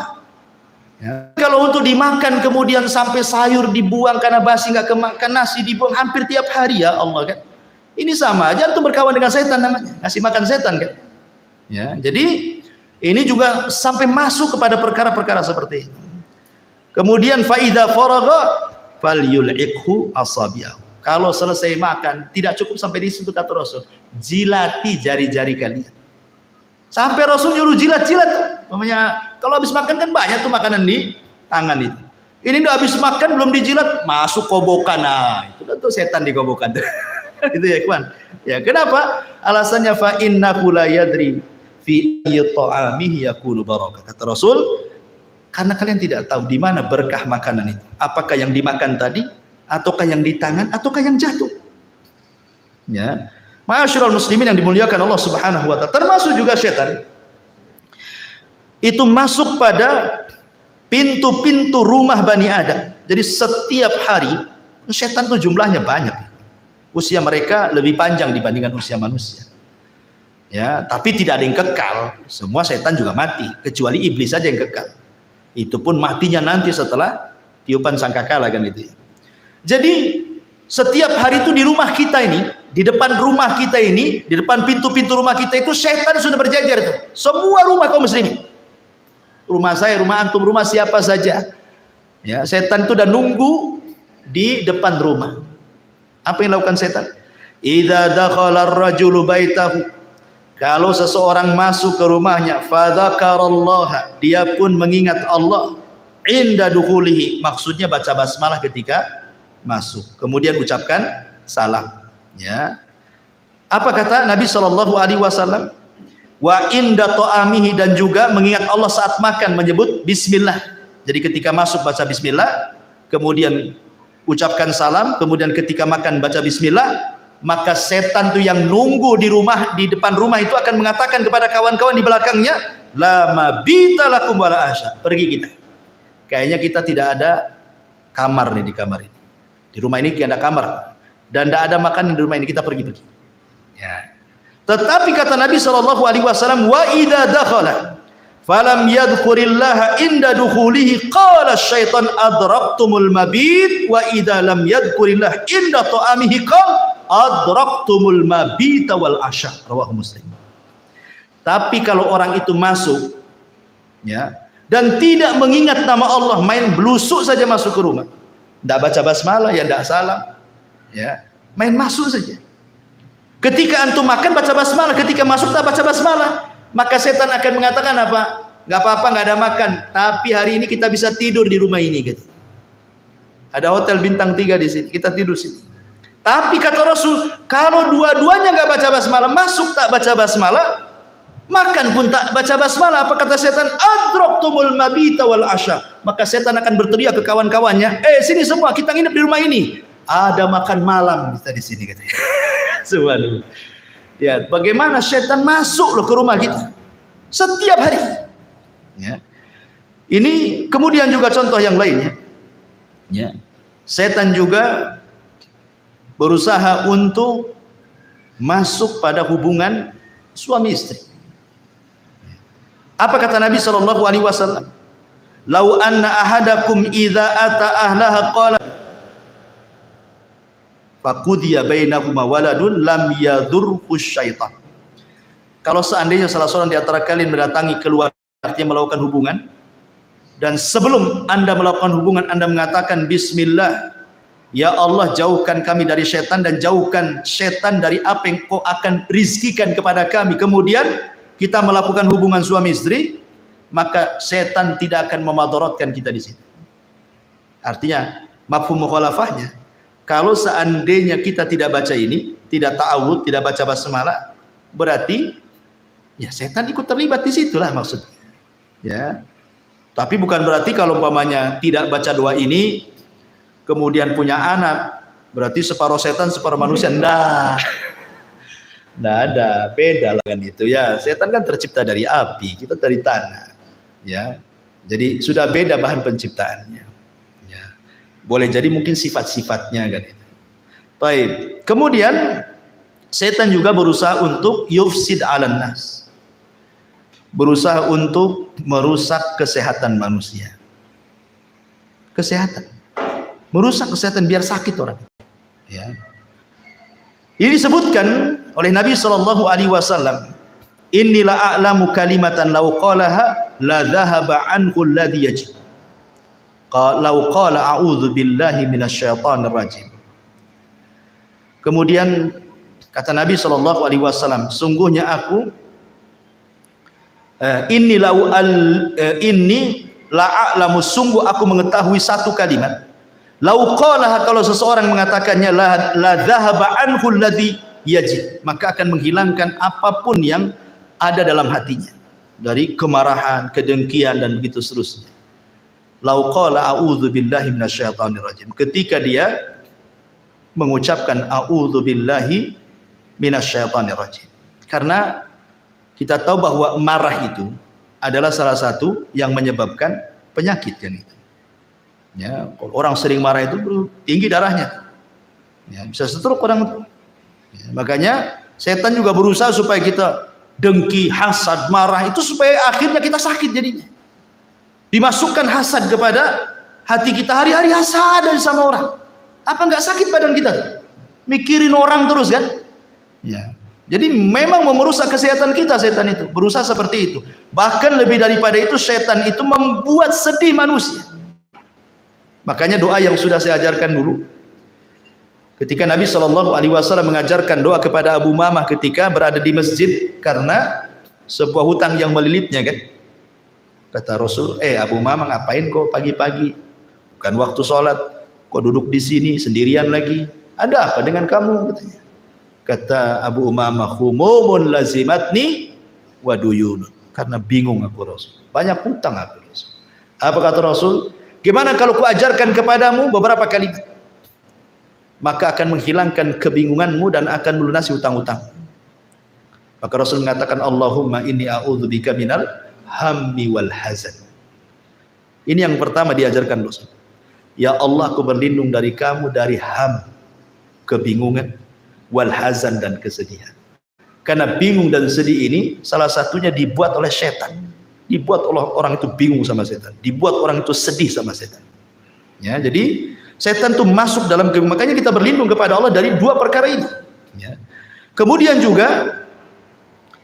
Ya. Kalau untuk dimakan kemudian sampai sayur dibuang karena basi nggak kemakan, nasi dibuang hampir tiap hari, ya Allah kan. Ini sama aja tuh berkawan dengan setan namanya, ngasih makan setan kan. Ya, jadi ini juga sampai masuk kepada perkara-perkara seperti itu. Kemudian faida faragha falyul'iqhu asabi'ahu. Kalau selesai makan tidak cukup sampai di situ kata Rasul, jilati jari-jari kalian. Sampai Rasul nyuruh jilat-jilat. Namanya kalau habis makan kan banyak tuh makanan di tangan itu. Ini udah habis makan belum dijilat, masuk kobokan. Nah, itu kan tuh setan di kobokan. Itu ya, kawan. Ya, kenapa? Alasannya fa innahu la yadri fi ta'amihi yakunu barakah. Kata Rasul, karena kalian tidak tahu di mana berkah makanan itu. Apakah yang dimakan tadi, ataukah yang di tangan, ataukah yang jatuh. Ya. Ma'asyiral muslimin yang dimuliakan Allah Subhanahu wa taala, termasuk juga setan. Itu masuk pada pintu-pintu rumah Bani Adam. Jadi setiap hari setan itu jumlahnya banyak. Usia mereka lebih panjang dibandingkan usia manusia. Ya, tapi tidak ada yang kekal. Semua setan juga mati, kecuali iblis saja yang kekal. Itu pun matinya nanti setelah tiupan sangkakala kan itu. Jadi setiap hari itu di rumah kita ini, di depan rumah kita ini, di depan pintu-pintu rumah kita itu setan sudah berjajar itu. Semua rumah kaum muslimin. Rumah saya, rumah antum, rumah siapa saja. Ya, setan itu udah nunggu di depan rumah. Apa yang dilakukan setan? Idza dakhala ar-rajulu baitahu. Kalau seseorang masuk ke rumahnya, fadzakarallaha, dia pun mengingat Allah inda dukhulihi, maksudnya baca basmalah ketika masuk. Kemudian ucapkan salam. Ya. Apa kata Nabi sallallahu alaihi wasallam? Wa inda ta'amihi, dan juga mengingat Allah saat makan menyebut bismillah. Jadi ketika masuk baca bismillah, kemudian ucapkan salam, kemudian ketika makan baca bismillah, maka setan itu yang nunggu di rumah, di depan rumah itu akan mengatakan kepada kawan-kawan di belakangnya, la mabita lakum wala asya. Pergi kita. Kayaknya kita tidak ada kamar nih di kamar ini. Di rumah ini tidak ada kamar dan tidak ada makan di rumah ini, kita pergi-pergi. Ya. Tetapi kata Nabi sallallahu alaihi wasallam, wa idza dakhala falam yadhkurillaha inda dukhulihi qala syaitan adraktumul mabit, wa idza lam yadhkurillah inda ta'amihi qala adraktumul mabita wal asya. Rawahu Muslim. Tapi kalau orang itu masuk, ya, dan tidak mengingat nama Allah, main belusuk saja masuk ke rumah, tidak baca basmalah, ya tidak salam, ya, main masuk saja. Ketika antum makan baca basmalah, ketika masuk tak baca basmalah, maka setan akan mengatakan apa? Nggak apa-apa, nggak ada makan, tapi hari ini kita bisa tidur di rumah ini, gitu. Ada hotel bintang 3 di sini, kita tidur sini. Tapi kata Rasul, kalau dua-duanya nggak baca basmalah, masuk tak baca basmalah, makan pun tak baca basmalah, apa kata setan? Adraktumul mabita wal asya. Maka setan akan berteriak ke kawan-kawannya, sini semua, kita nginep di rumah ini. Ada makan malam kita di sini, katanya. Subhanallah. Ya, bagaimana setan masuk loh ke rumah kita setiap hari. Ya. Ini kemudian juga contoh yang lainnya. Ya. Setan juga berusaha untuk masuk pada hubungan suami istri. Apa kata Nabi sallallahu alaihi wasallam? Lau anna ahadakum idza ata ahlaha qala faqudiya bainahuma waladun lam yadurhu syaitan. Kalau seandainya salah seorang di antara kalian mendatangi keluarga, artinya melakukan hubungan, dan sebelum Anda melakukan hubungan Anda mengatakan bismillah, ya Allah jauhkan kami dari setan dan jauhkan setan dari apa yang kau akan rizkikan kepada kami. Kemudian kita melakukan hubungan suami istri, maka setan tidak akan memadaratkan kita di situ. Artinya mafhum mukhalafahnya, kalau seandainya kita tidak baca ini, tidak ta'awud, tidak baca basmalah, berarti ya setan ikut terlibat di situlah maksudnya. Ya. Tapi bukan berarti kalau umpamanya tidak baca doa ini kemudian punya anak, berarti separuh setan separuh manusia. Nggak ada, beda lah kan itu ya. Setan kan tercipta dari api, kita dari tanah. Ya. Jadi sudah beda bahan penciptaannya. Ya. Boleh jadi mungkin sifat-sifatnya kan itu. Baik. Kemudian setan juga berusaha untuk yufsid 'alan nas. Berusaha untuk merusak kesehatan manusia. kesehatan. Merusak kesehatan biar sakit orang. Ya. Ini disebutkan oleh Nabi sallallahu alaihi wasallam, "Inni la a'lamu kalimatan law qalaha la dhahaba anhu alladhi yajid." Law qala a'udzu billahi minasyaitonir rajim. Kemudian kata Nabi sallallahu alaihi wasallam, sungguhnya aku inni la a'lamu, sungguh aku mengetahui satu kalimat. Lau qalaha, kalau seseorang mengatakannya, la dhahaba anhu alladhi yajid, maka akan menghilangkan apapun yang ada dalam hatinya dari kemarahan, kedengkian dan begitu seterusnya. Lau qala a'udzu billahi minasyaitonir rajim, ketika dia mengucapkan a'udzu billahi minasyaitonir rajim. Karena kita tahu bahwa marah itu adalah salah satu yang menyebabkan penyakit kan itu. Ya, kalau orang sering marah itu tinggi darahnya. Ya, bisa stroke orang itu. Ya, makanya setan juga berusaha supaya kita dengki, hasad, marah, itu supaya akhirnya kita sakit jadinya. Dimasukkan hasad kepada hati kita, hari-hari hasad sama orang. Apa enggak sakit badan kita? Mikirin orang terus kan? Ya. Jadi memang merusak kesehatan kita setan itu, berusaha seperti itu. Bahkan lebih daripada itu, setan itu membuat sedih manusia. Makanya doa yang sudah saya ajarkan dulu, ketika Nabi Shallallahu Alaihi Wasallam mengajarkan doa kepada Abu Umamah ketika berada di masjid karena sebuah hutang yang melilitnya kan, kata Rasul, Abu Umamah ngapain kok pagi-pagi, bukan waktu sholat, kok duduk di sini sendirian lagi, ada apa dengan kamu? Katanya. Kata Abu Umamah, humumun lazimatni wa duyun, karena bingung aku Rasul, banyak hutang aku Rasul. Apa kata Rasul? Gimana kalau kuajarkan kepadamu beberapa kalimat, maka akan menghilangkan kebingunganmu dan akan melunasi hutang-hutang. Maka Rasul mengatakan, Allahumma inni a'udzubika minal hammi wal hazan. Ini yang pertama diajarkan Rasul. Ya Allah, aku berlindung dari kamu dari ham, kebingungan, wal hazan, dan kesedihan. Karena bingung dan sedih ini salah satunya dibuat oleh setan. Dibuat orang itu bingung sama setan, dibuat orang itu sedih sama setan. Ya, jadi setan itu masuk dalam, makanya kita berlindung kepada Allah dari dua perkara ini. Ya. Kemudian juga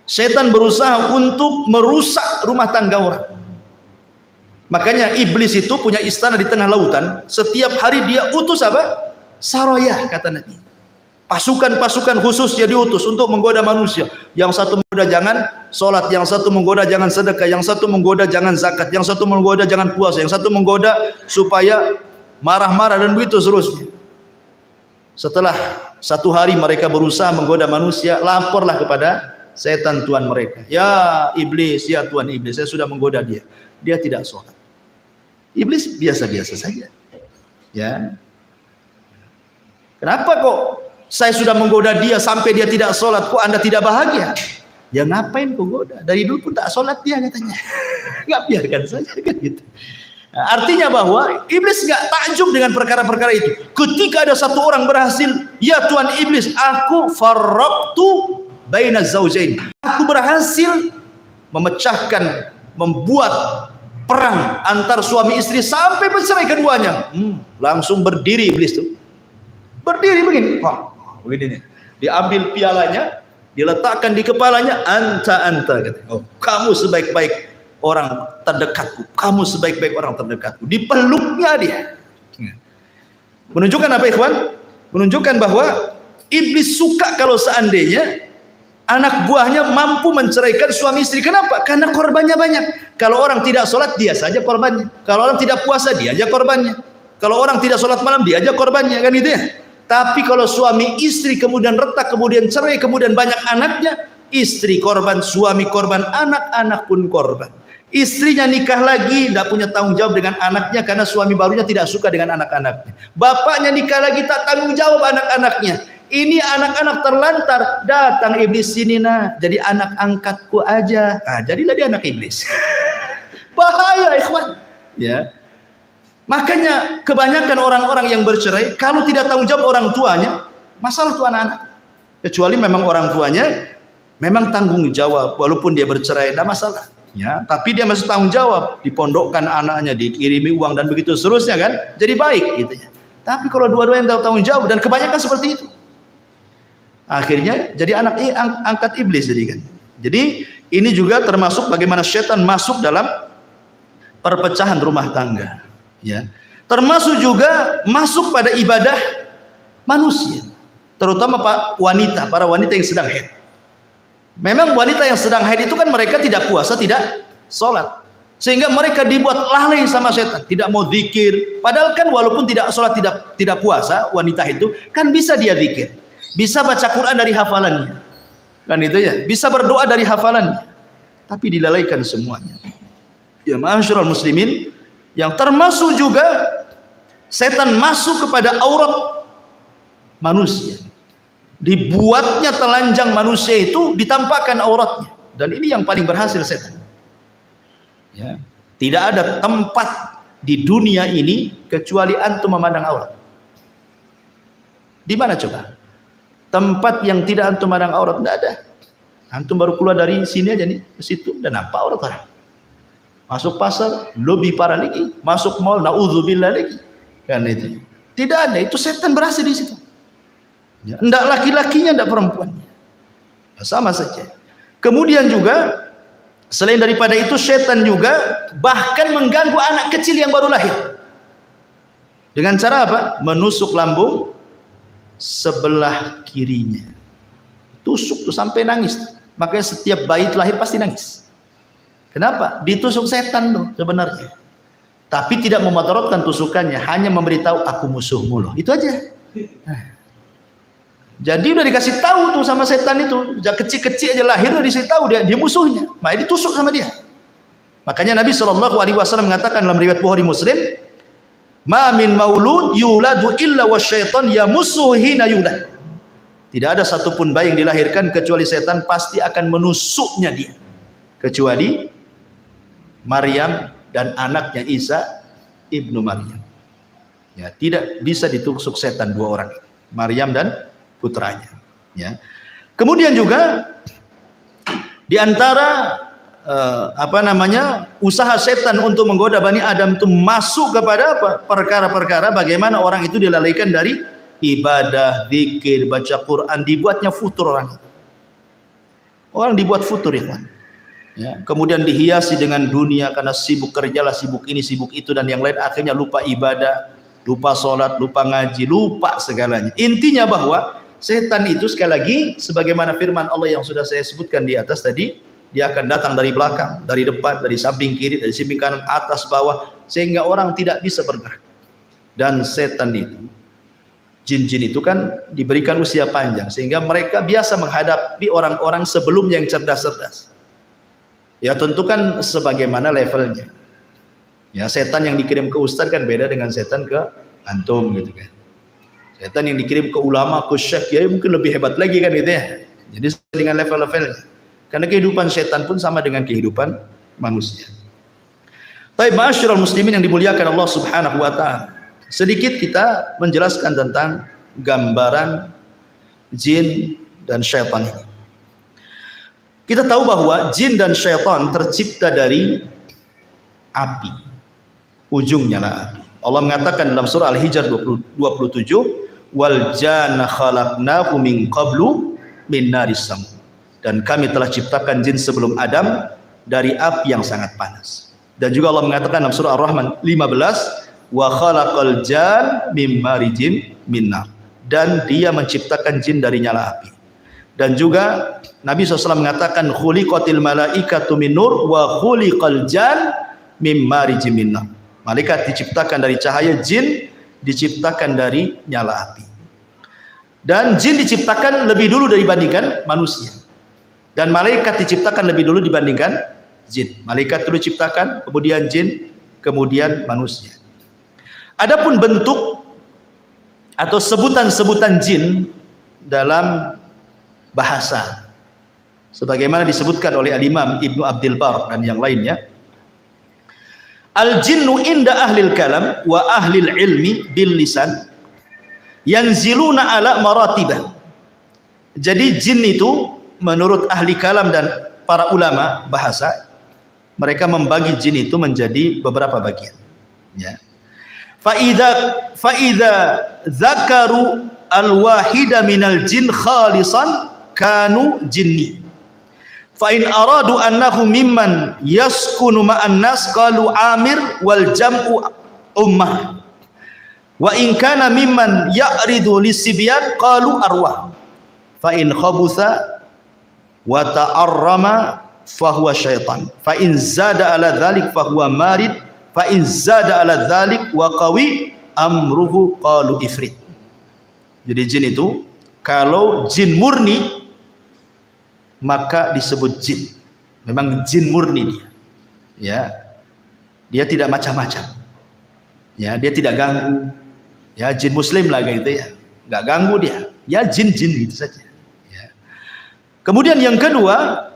setan berusaha untuk merusak rumah tangga orang. Makanya iblis itu punya istana di tengah lautan. Setiap hari dia utus apa? Saraya, kata Nabi. Pasukan-pasukan khusus dia diutus untuk menggoda manusia. Yang satu menggoda jangan sholat, yang satu menggoda jangan sedekah, yang satu menggoda jangan zakat, yang satu menggoda jangan puasa, yang satu menggoda supaya marah-marah dan begitu seterusnya. Setelah satu hari mereka berusaha menggoda manusia, laporlah kepada setan tuan mereka. Ya iblis, ya tuan iblis, saya sudah menggoda dia. Dia tidak sholat. Iblis biasa-biasa saja. Ya. Kenapa kok saya sudah menggoda dia sampai dia tidak sholat, kok Anda tidak bahagia? Ya ngapain kok goda? Dari dulu pun tak sholat dia katanya. Nggak, biarkan saja kan gitu. Nah, artinya bahwa iblis nggak takjub dengan perkara-perkara itu. Ketika ada satu orang berhasil, ya Tuhan iblis, aku farraqtu baina zaujain. Aku berhasil memecahkan, membuat perang antar suami istri sampai bercerai keduanya. Langsung berdiri iblis tuh. Berdiri begini. Wah, begini nih. Diambil pialanya, diletakkan di kepalanya, anta kata. Oh, kamu sebaik-baik orang terdekatku, kamu sebaik-baik orang terdekatku. Dipeluknya dia. Menunjukkan apa ikhwan? Menunjukkan bahwa iblis suka kalau seandainya anak buahnya mampu menceraikan suami istri. Kenapa? Karena korbannya banyak. Kalau orang tidak sholat, dia saja korbannya. Kalau orang tidak puasa, dia aja korbannya. Kalau orang tidak sholat malam, dia aja korbannya, kan gitu ya. Tapi kalau suami istri kemudian retak, kemudian cerai, kemudian banyak anaknya, istri korban, suami korban, anak-anak pun korban. Istrinya nikah lagi, tidak punya tanggung jawab dengan anaknya karena suami barunya tidak suka dengan anak-anaknya. Bapaknya nikah lagi, tak tanggung jawab anak-anaknya. Ini anak-anak terlantar, datang iblis sini nah, jadi anak angkatku aja. Nah, jadilah dia anak iblis. Bahaya ikhwan. Ya. Makanya kebanyakan orang-orang yang bercerai, kalau tidak tanggung jawab orang tuanya, masalah itu anak-anak. Kecuali memang orang tuanya memang tanggung jawab, walaupun dia bercerai, tidak masalah. ya, tapi dia masih tanggung jawab, dipondokkan anaknya, dikirimi uang dan begitu seterusnya kan, jadi baik gitu ya. Tapi kalau dua-duanya tanggung jawab, dan kebanyakan seperti itu, akhirnya jadi anak angkat iblis jadi kan. Jadi ini juga termasuk bagaimana setan masuk dalam perpecahan rumah tangga, ya. Termasuk juga masuk pada ibadah manusia, terutama para wanita yang sedang haid. Memang wanita yang sedang haid itu kan mereka tidak puasa, tidak sholat, sehingga mereka dibuat lalai sama setan, tidak mau zikir. Padahal kan walaupun tidak sholat, tidak puasa, wanita itu kan bisa dia zikir, bisa baca Quran dari hafalannya, kan itu ya, bisa berdoa dari hafalannya, tapi dilalaikan semuanya. Ya ma'asyiral muslimin, yang termasuk juga setan masuk kepada aurat manusia. Dibuatnya telanjang manusia itu, ditampakkan auratnya, dan ini yang paling berhasil setan. Ya, tidak ada tempat di dunia ini kecuali antum memandang aurat. Di mana coba? Tempat yang tidak antum memandang aurat, tidak ada. Antum baru keluar dari sini aja nih, ke situ dan nampak aurat orang. Masuk pasar lebih parah lagi, masuk mall naudzubillah lagi, kan itu. Tidak ada, itu setan berhasil di situ. Ya, enggak laki-lakinya, enggak perempuannya, sama saja. Kemudian juga selain daripada itu, setan juga bahkan mengganggu anak kecil yang baru lahir dengan cara apa? Menusuk lambung sebelah kirinya, tusuk tuh sampai nangis. Makanya setiap bayi lahir pasti nangis. Kenapa? Ditusuk setan tuh sebenarnya, tapi tidak memudaratkan tusukannya, hanya memberitahu aku musuhmu loh, itu aja. Jadi udah dikasih tahu tuh sama setan itu, sejak kecil-kecil aja lahir udah dikasih tahu dia musuhnya, makanya ditusuk sama dia. Makanya Nabi SAW mengatakan dalam riwayat Bukhari Muslim, ma min maulud yuladu illa wasyaitan yamussuhu hina yulad. Tidak ada satupun bayi yang dilahirkan kecuali setan pasti akan menusuknya dia, kecuali Maryam dan anaknya Isa ibnu Maryam. Ya, tidak bisa ditusuk setan dua orang, Maryam dan putranya. Ya. Kemudian juga di antara usaha setan untuk menggoda Bani Adam itu masuk kepada apa? Perkara-perkara bagaimana orang itu dilalaikan dari ibadah, zikir, baca Quran, dibuatnya futur orang. Orang dibuat futur ya, kan? Ya. Kemudian dihiasi dengan dunia karena sibuk kerjalah, sibuk ini, sibuk itu dan yang lain, akhirnya lupa ibadah, lupa sholat, lupa ngaji, lupa segalanya. Intinya bahwa setan itu sekali lagi sebagaimana firman Allah yang sudah saya sebutkan di atas tadi, dia akan datang dari belakang, dari depan, dari samping kiri, dari samping kanan, atas, bawah, sehingga orang tidak bisa bergerak. Dan setan itu, jin-jin itu kan diberikan usia panjang, sehingga mereka biasa menghadapi orang-orang sebelumnya yang cerdas-cerdas. Ya tentu kan sebagaimana levelnya. Ya setan yang dikirim ke ustadz kan beda dengan setan ke antum gitu kan. Setan yang dikirim ke ulama, ke syekh, ya mungkin lebih hebat lagi kan gitu ya. Jadi dengan level-levelnya. Karena kehidupan setan pun sama dengan kehidupan manusia. Baik, ma'asyiral muslimin yang dimuliakan Allah Subhanahu wa taala. Sedikit kita menjelaskan tentang gambaran jin dan syaitan ini. Kita tahu bahwa jin dan syaitan tercipta dari api. Ujungnya lah api. Allah mengatakan dalam surah Al-Hijr 27, wal janna khalaqnahu min qablu min naris sam. Dan kami telah ciptakan jin sebelum Adam dari api yang sangat panas. Dan juga Allah mengatakan dalam surah Ar-Rahman 15, wa khalaqal jan mim marijin min nar. Dan dia menciptakan jin dari nyala api. Dan juga Nabi SAW mengatakan khuliqatil malaikatu min nur wa khuliqal jan mim marijin min nar. Malaikat diciptakan dari cahaya, jin diciptakan dari nyala api. Dan jin diciptakan lebih dulu dibandingkan manusia. Dan malaikat diciptakan lebih dulu dibandingkan jin. Malaikat dulu diciptakan, kemudian jin, kemudian manusia. Adapun bentuk atau sebutan-sebutan jin dalam bahasa, sebagaimana disebutkan oleh Al-Imam Ibnu Abdul Bar dan yang lainnya, al-jinnu inda ahlil kalam wa ahlil ilmi bil lisan yanziluna ala maratibah. Jadi jin itu menurut ahli kalam dan para ulama bahasa mereka membagi jin itu menjadi beberapa bagian. Ya. Faida zakaru al-wahida minal jin khalisan kanu jinni. Fa in aradu annahu mimman yaskunu ma'an nas qalu amir wal jam'u ummah. Wa in kana mimman ya'ridu lisibyan qalu arwah. Fa in khabutha wa ta'arrama fahuwa syaitan. Fa in zada ala dhalik fahuwa marid. Fa in zada ala dhalik wa qawi amruhu qalu ifrit. Jadi jin itu kalau jin murni maka disebut jin. Memang jin murni dia. Ya. Dia tidak macam-macam. Ya, dia tidak ganggu. Ya, jin muslim lah gitu ya. Enggak ganggu dia. Ya jin-jin gitu saja. Ya. Kemudian yang kedua,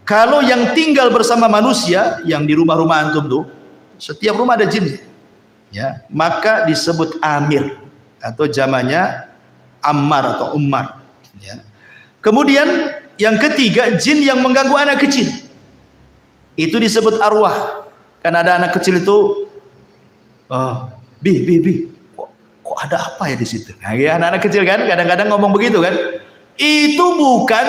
kalau yang tinggal bersama manusia yang di rumah-rumah antum tuh, setiap rumah ada jin. Ya, maka disebut amir atau jamannya ammar atau ummar. Ya. Kemudian yang ketiga, jin yang mengganggu anak kecil. Itu disebut arwah. Kan ada anak kecil itu bi. Kok ada apa ya di situ? Nah, ya, anak-anak kecil kan kadang-kadang ngomong begitu kan. Itu bukan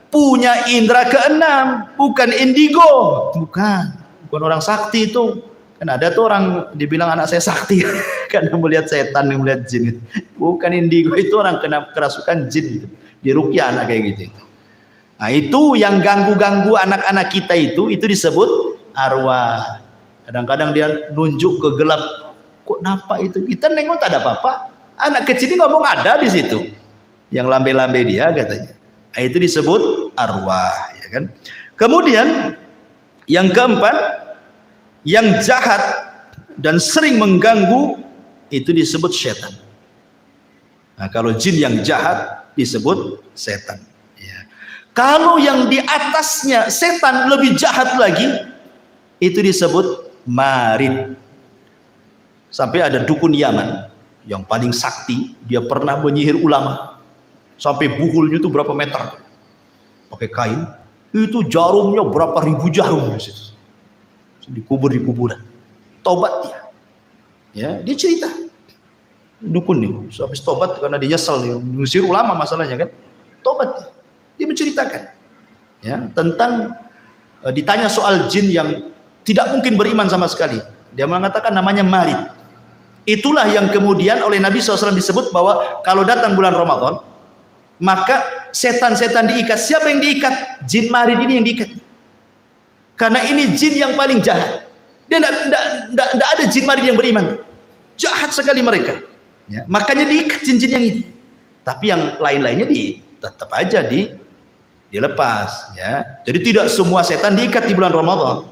punya indera keenam, bukan indigo, bukan orang sakti itu. Kan ada tuh orang dibilang anak saya sakti karena melihat setan, melihat jin. Bukan indigo, itu orang kena kerasukan jin gitu. Diruqyah anak kayak gitu. Nah, itu yang ganggu-ganggu anak-anak kita itu disebut arwah. Kadang-kadang dia nunjuk ke gelap. Kok nampak itu? Kita nengok tak ada apa-apa. Anak kecil ini ngomong ada di situ. Yang lambe-lambe dia katanya. Nah, itu disebut arwah, ya kan? Kemudian yang keempat, yang jahat dan sering mengganggu itu disebut setan. Nah, kalau jin yang jahat disebut setan. Ya. Kalau yang di atasnya setan lebih jahat lagi, itu disebut marid. Sampai ada dukun Yaman yang paling sakti, dia pernah menyihir ulama sampai buhulnya itu berapa meter, pakai kain, itu jarumnya berapa ribu jarum dikubur di kuburan. Tobat dia cerita dukun nih, habis tobat karena dia nyesel nih, mengusir ulama masalahnya kan, tobat dia menceritakan ya tentang ditanya soal jin yang tidak mungkin beriman sama sekali, dia mengatakan namanya marid. Itulah yang kemudian oleh Nabi SAW disebut bahwa kalau datang bulan Ramadan maka setan-setan diikat. Siapa yang diikat? Jin marid ini yang diikat. Karena ini jin yang paling jahat. Dia tidak ada jin marid yang beriman. Jahat sekali mereka. Ya, makanya diikat jin-jin yang ini. Tapi yang lain-lainnya tetap aja dilepas. Ya. Jadi tidak semua setan diikat di bulan Ramadan.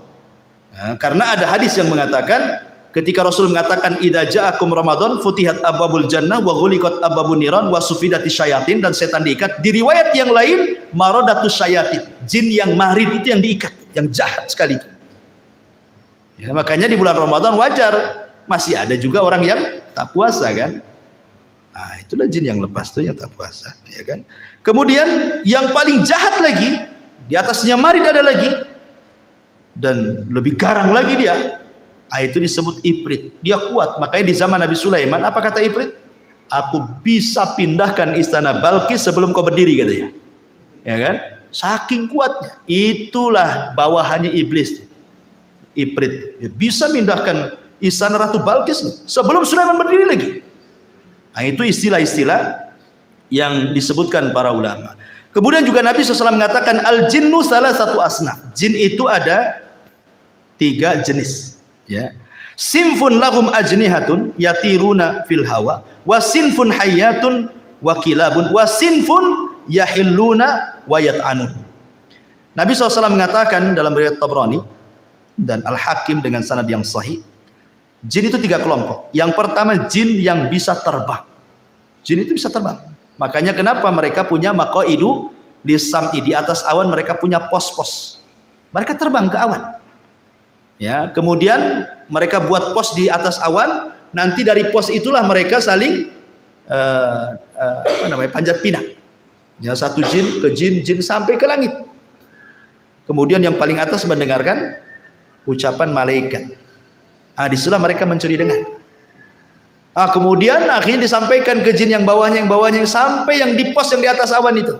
Ya, karena ada hadis yang mengatakan ketika Rasul mengatakan idza ja'akum Ramadan futihat abwabul jannah wa ghuliqat abwabun niran wa sufidatis syayatin, dan setan diikat. Di riwayat yang lain maradatus syayatin, jin yang marid itu yang diikat, yang jahat sekali. Ya, makanya di bulan Ramadan wajar masih ada juga orang yang tak puasa kan. Nah, itulah jin yang lepas tuh yang tak puasa, ya kan. Kemudian yang paling jahat lagi, di atasnya marid ada lagi dan lebih garang lagi dia. Itu disebut ifrit. Dia kuat. Makanya di zaman Nabi Sulaiman apa kata ifrit? Aku bisa pindahkan istana Balkis sebelum kau berdiri, katanya. Ya kan? Saking kuatnya. Itulah bawahannya iblis. Ifrit. Dia bisa pindahkan istana Ratu Balkis sebelum Sulaiman berdiri lagi. Nah, itu istilah-istilah yang disebutkan para ulama. Kemudian juga Nabi SAW mengatakan al-jinnu salah satu asnaf. Jin itu ada 3 jenis. Ya, sinfun lahum ajnihatun yatiruna fil hawa, wa sinfun hayyatun wa kilabun, wa sinfun yahilluna wa yat'anun. Nabi SAW mengatakan dalam riwayat Tabrani dan Al-Hakim dengan sanad yang sahih, jin itu 3 kelompok. Yang pertama jin yang bisa terbang. Jin itu bisa terbang. Makanya kenapa mereka punya maqaidu lisam'i, di atas awan mereka punya pos-pos. Mereka terbang ke awan. Ya, kemudian mereka buat pos di atas awan, nanti dari pos itulah mereka saling panjat pinang. Ya, satu jin ke jin sampai ke langit. Kemudian yang paling atas mendengarkan ucapan malaikat. Disitulah mereka mencuri dengar. Kemudian akhirnya disampaikan ke jin yang bawahnya, sampai yang di pos yang di atas awan itu.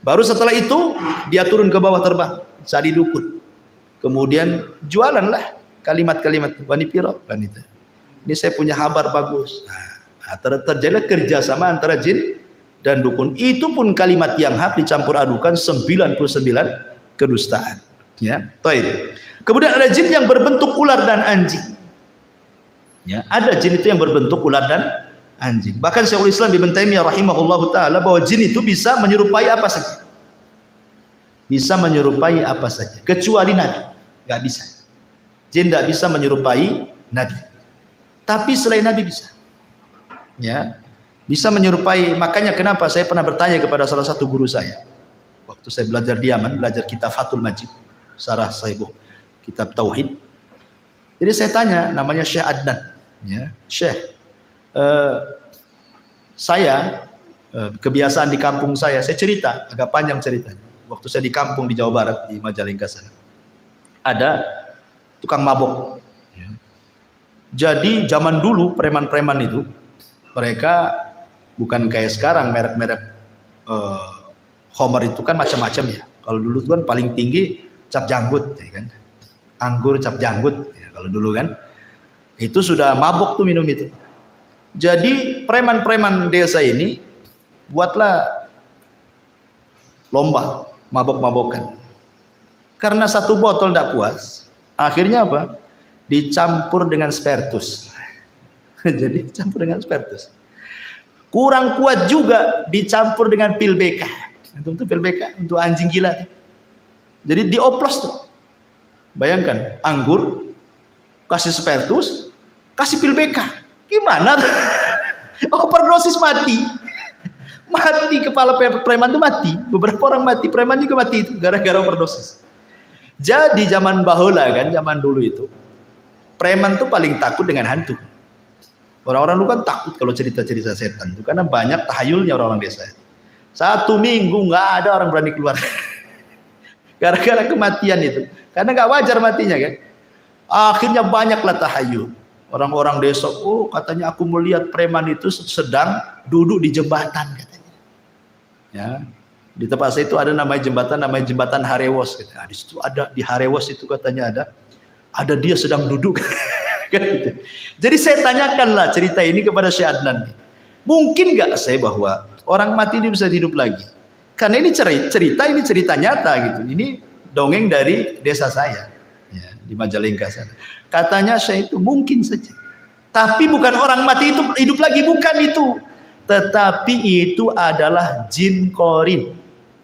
Baru setelah itu dia turun ke bawah terbang, cari dukun. Kemudian jualanlah kalimat-kalimat wani piro kan itu. Ini saya punya kabar bagus. Terjadilah kerjasama antara jin dan dukun. Itu pun kalimat yang hak dicampur adukan 99 kedustaan. Ya, baik. Kemudian ada jin yang berbentuk ular dan anjing. Ya, ada jin itu yang berbentuk ular dan anjing. Bahkan Syekhul Islam Ibnu Taimiyah rahimahullahu taala bahwa jin itu bisa menyerupai apa saja. Bisa menyerupai apa saja, kecuali nabi. Enggak bisa. Jin tidak bisa menyerupai nabi. Tapi selain nabi bisa. Ya. Bisa menyerupai, makanya kenapa saya pernah bertanya kepada salah satu guru saya. Waktu saya belajar di Yaman, belajar kitab Fathul Majid, Syarah Sahih kitab Tauhid. Jadi saya tanya, namanya Syekh Adnan, ya, Syekh, saya kebiasaan di kampung saya cerita, agak panjang ceritanya. Waktu saya di kampung di Jawa Barat, di Majalengka sana, ada tukang mabok. Ya. Jadi zaman dulu preman-preman itu, mereka bukan kayak sekarang merek-merek Homer itu kan macam-macam ya. Kalau dulu itu kan paling tinggi cap janggut, ya kan? Anggur cap janggut. Kalau dulu kan itu sudah mabuk tuh minum itu. Jadi preman-preman desa ini buatlah lomba mabok-mabokan. Karena satu botol tidak puas, akhirnya apa? Dicampur dengan spiritus. Jadi campur dengan spiritus. Kurang kuat juga dicampur dengan pil BK. Itu pil BK untuk anjing gila. Jadi dioplos tuh. Bayangkan anggur kasih spiritus, kasih pil BK. Gimana? Overdosis mati. Mati kepala preman itu mati. Beberapa orang mati, preman juga mati itu gara-gara overdosis. Jadi zaman bahula kan, zaman dulu itu preman tuh paling takut dengan hantu. Orang-orang dulu kan takut kalau cerita-cerita setan itu karena banyak tahayulnya orang-orang desa. 1 minggu nggak ada orang berani keluar. Gara-gara kematian itu. Karena nggak wajar matinya kan. Akhirnya banyaklah tahayul. Orang-orang desa, oh katanya aku melihat preman itu sedang duduk di jembatan katanya. Ya, di tempat saya itu ada namanya jembatan Harewos. Di situ ada, di Harewos itu katanya ada dia sedang duduk. Gitu. Jadi saya tanyakanlah cerita ini kepada Syekh Adnan. Mungkin nggak saya bahwa orang mati ini bisa hidup lagi? Karena ini cerita nyata gitu. Ini dongeng dari desa saya. Ya, di Majalengka sana. Katanya saya itu mungkin saja. Tapi bukan orang mati itu hidup lagi, bukan itu. Tetapi itu adalah jin korin.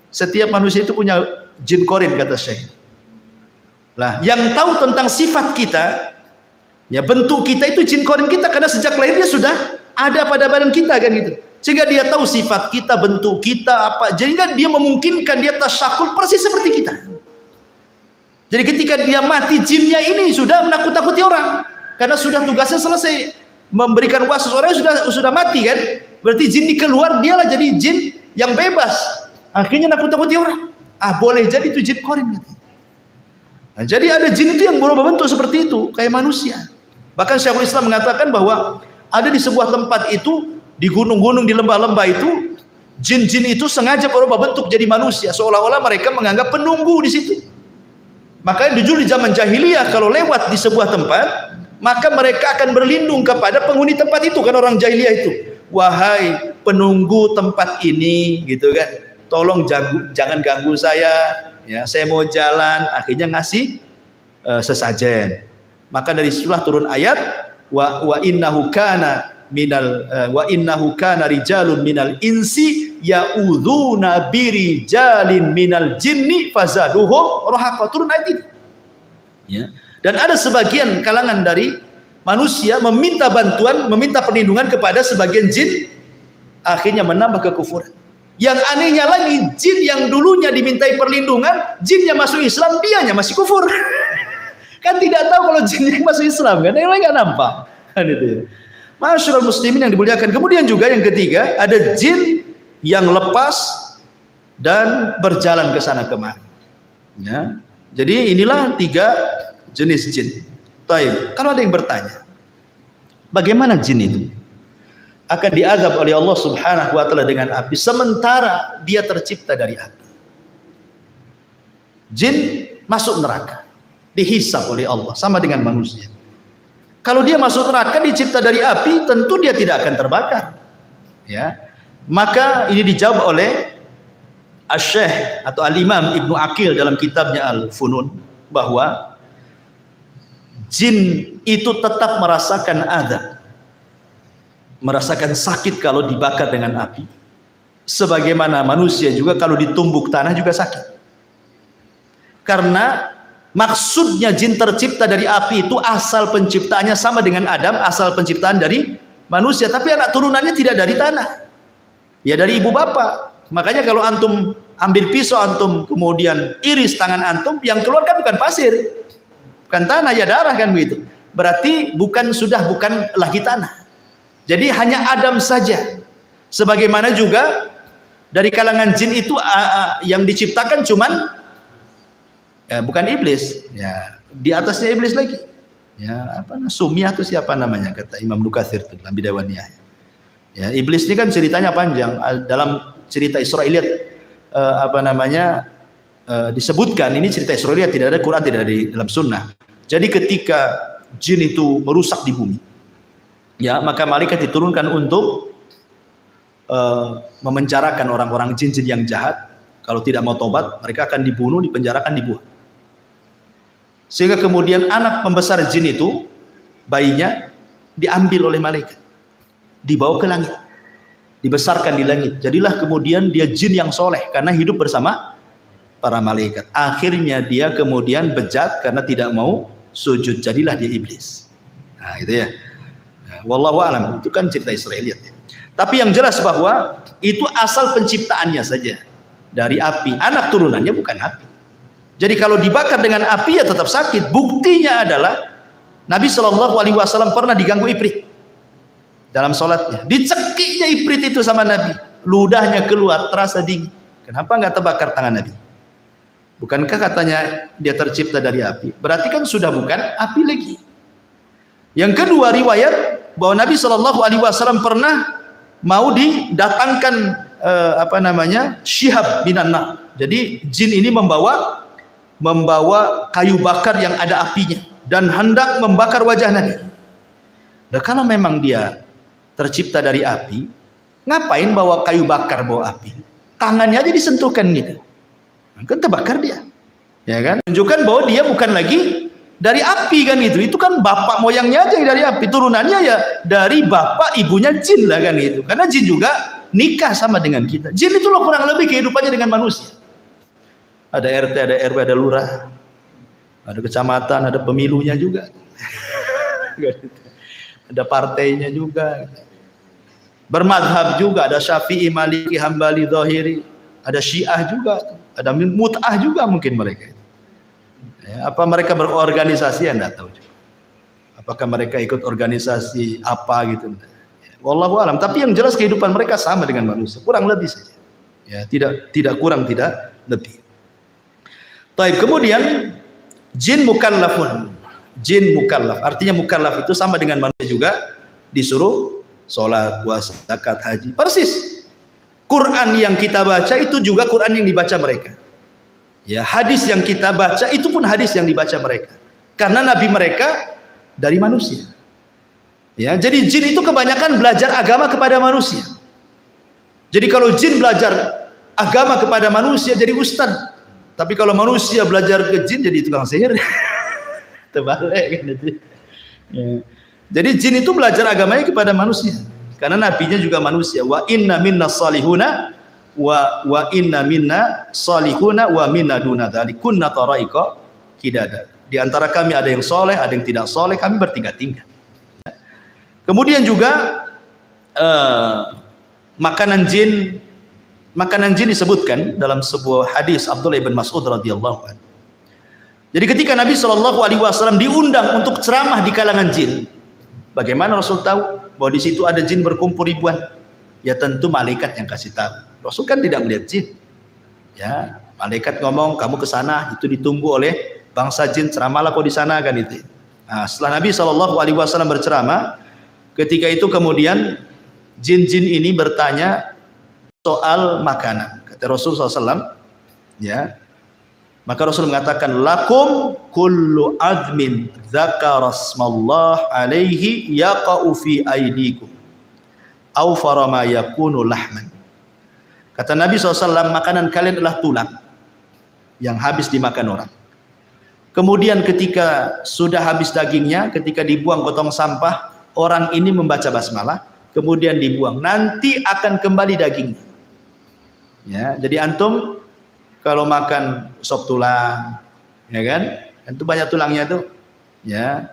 Setiap manusia itu punya jin korin kata Syekh. Lah, yang tahu tentang sifat kita, ya bentuk kita itu jin korin kita karena sejak lahirnya sudah ada pada badan kita kan gitu. Sehingga dia tahu sifat kita, bentuk kita apa. Sehingga dia memungkinkan dia tasyakul persis seperti kita. Jadi ketika dia mati, jinnya ini sudah menakut-takuti orang karena sudah tugasnya selesai memberikan wasus. Orang sudah mati kan, berarti jin ini keluar, dialah jadi jin yang bebas, akhirnya nakut-takuti orang. Boleh jadi itu jin korin. Nah, jadi ada jin itu yang berubah bentuk seperti itu kayak manusia. Bahkan Syekhul Islam mengatakan bahwa ada di sebuah tempat itu, di gunung-gunung, di lembah-lembah itu, jin-jin itu sengaja berubah bentuk jadi manusia, seolah-olah mereka menganggap penunggu di situ. Makanya dulu di zaman jahiliyah kalau lewat di sebuah tempat, maka mereka akan berlindung kepada penghuni tempat itu kan, orang jahiliyah itu. Wahai penunggu tempat ini, gitu kan. Tolong jangan ganggu saya, ya. Saya mau jalan, akhirnya ngasih sesajen. Maka dari situlah turun ayat wa innahu kana rijalun minal insi ya'udzuna birijalin minal jinni fazaduhum rahaqa. Turun ayat itu. Ya. Dan ada sebagian kalangan dari manusia meminta bantuan, meminta perlindungan kepada sebagian jin, akhirnya menambah kekufuran. Yang anehnya lagi, jin yang dulunya dimintai perlindungan, jinnya masuk Islam, dianya masih kufur. Kan tidak tahu kalau jinnya masuk Islam kan, yang lain nggak nampak. Kan itu ya. Masyaallah muslimin yang dimuliakan. Kemudian juga yang ketiga, ada jin yang lepas dan berjalan ke sana kemari. Ya. Jadi inilah jenis jin. Taib. Kalau ada yang bertanya, bagaimana jin itu akan diazab oleh Allah Subhanahu wa taala dengan api sementara dia tercipta dari api? Jin masuk neraka, dihisab oleh Allah sama dengan manusia. Kalau dia masuk neraka dicipta dari api, tentu dia tidak akan terbakar. Ya. Maka ini dijawab oleh Asy-Syaikh atau Al-Imam Ibnu Aqil dalam kitabnya Al-Funun bahwa jin itu tetap merasakan azab, merasakan sakit kalau dibakar dengan api, sebagaimana manusia juga kalau ditumbuk tanah juga sakit. Karena maksudnya jin tercipta dari api itu asal penciptaannya sama dengan Adam, asal penciptaan dari manusia, tapi anak turunannya tidak dari tanah, ya dari ibu bapak. Makanya kalau antum ambil pisau, antum kemudian iris tangan antum, yang keluar kan bukan pasir, bukan tanah, ya darah kan begitu. Berarti bukan lagi tanah. Jadi hanya Adam saja. Sebagaimana juga dari kalangan jin itu yang diciptakan cuman bukan iblis, ya di atasnya iblis lagi. Ya apa Sumiyah itu siapa namanya, kata Imam Nukatsir itu dalam Bidawaniyah. Ya iblis ini kan ceritanya panjang. Dalam cerita Israiliyat disebutkan, ini cerita Israiliyat, tidak ada Quran, tidak ada di dalam sunnah. Jadi ketika jin itu merusak di bumi, ya maka malaikat diturunkan untuk memenjarakan orang-orang jin-jin yang jahat. Kalau tidak mau tobat, mereka akan dibunuh, dipenjarakan, dibuang. Sehingga kemudian anak pembesar jin itu, bayinya diambil oleh malaikat, dibawa ke langit, dibesarkan di langit. Jadilah kemudian dia jin yang soleh karena hidup bersama para malaikat. Akhirnya dia kemudian bejat karena tidak mau sujud, jadilah dia iblis. Nah itu ya. Nah, wallahu a'lam, itu kan cerita Israiliyat ya. Tapi yang jelas bahwa itu asal penciptaannya saja dari api, anak turunannya bukan api. Jadi kalau dibakar dengan api ya tetap sakit. Buktinya adalah Nabi SAW pernah diganggu ifrit dalam sholatnya. Dicekiknya ifrit itu sama Nabi, ludahnya keluar terasa dingin. Kenapa nggak terbakar tangan Nabi? Bukankah katanya dia tercipta dari api? Berarti kan sudah bukan api lagi. Yang kedua, riwayat bahwa Nabi SAW pernah mau didatangkan Syihab binan nar. Jadi jin ini membawa kayu bakar yang ada apinya dan hendak membakar wajah Nabi. Nah, kalau memang dia tercipta dari api, ngapain bawa kayu bakar, bawa api? Tangannya aja disentuhkan gitu, kan terbakar dia, ya kan? Menunjukkan bahwa dia bukan lagi dari api kan itu. Itu kan bapak moyangnya aja yang dari api, turunannya ya dari bapak ibunya jin lah kan itu. Karena jin juga nikah sama dengan kita. Jin itu loh kurang lebih kehidupannya dengan manusia. Ada RT, ada RW, ada lurah, ada kecamatan, ada pemilunya juga, ada partainya juga, bermadhab juga, ada Syafi'i, Maliki, Hambali, Dhahiri, ada Syiah juga, ada Mut'ah juga mungkin mereka. Ya, apa mereka berorganisasi? Anda tahu juga. Apakah mereka ikut organisasi apa gitu? Wallahu alam. Tapi yang jelas kehidupan mereka sama dengan manusia, kurang lebih saja. Ya, tidak kurang, tidak lebih. Baik, kemudian jin mukallafun. Jin mukallaf, artinya mukallaf itu sama dengan manusia juga, disuruh sholat, puasa, zakat, haji. Persis. Quran yang kita baca itu juga Quran yang dibaca mereka. Ya, hadis yang kita baca itu pun hadis yang dibaca mereka. Karena nabi mereka dari manusia. Ya, jadi jin itu kebanyakan belajar agama kepada manusia. Jadi kalau jin belajar agama kepada manusia jadi ustadz. Tapi kalau manusia belajar ke jin jadi tukang sihir. Terbalik kan itu. Ya. Jadi jin itu belajar agamanya kepada manusia. Karena nabinya juga manusia. Wa inna minna salihuna wa inna minna salihuna wa minna duna dzalik kunna tara'iqa qidada. Di antara kami ada yang soleh, ada yang tidak soleh, kami bertingkat-tingkat. Kemudian juga makanan jin disebutkan dalam sebuah hadis Abdullah bin Mas'ud radhiyallahu anhu. Jadi ketika Nabi SAW diundang untuk ceramah di kalangan jin, bagaimana Rasul tahu bahwa di situ ada jin berkumpul ribuan? Ya tentu malaikat yang kasih tahu. Rasul kan tidak melihat jin. Ya, malaikat ngomong kamu ke sana, itu ditunggu oleh bangsa jin ceramahlah kau di sana kan itu. Nah, setelah Nabi SAW berceramah, ketika itu kemudian jin-jin ini bertanya soal makanan. Kata Rasul SAW, ya, maka Rasul mengatakan, lakum kullu azmin dzakara smallah alaihi yaqa'u fi aydikum aw farama yakunu lahman. Kata Nabi SAW, makanan kalian adalah tulang yang habis dimakan orang. Kemudian ketika sudah habis dagingnya, ketika dibuang ke tong sampah, orang ini membaca basmalah, kemudian dibuang. Nanti akan kembali dagingnya. Ya, jadi antum kalau makan sop tulang, ya kan? Itu banyak tulangnya tuh. Ya.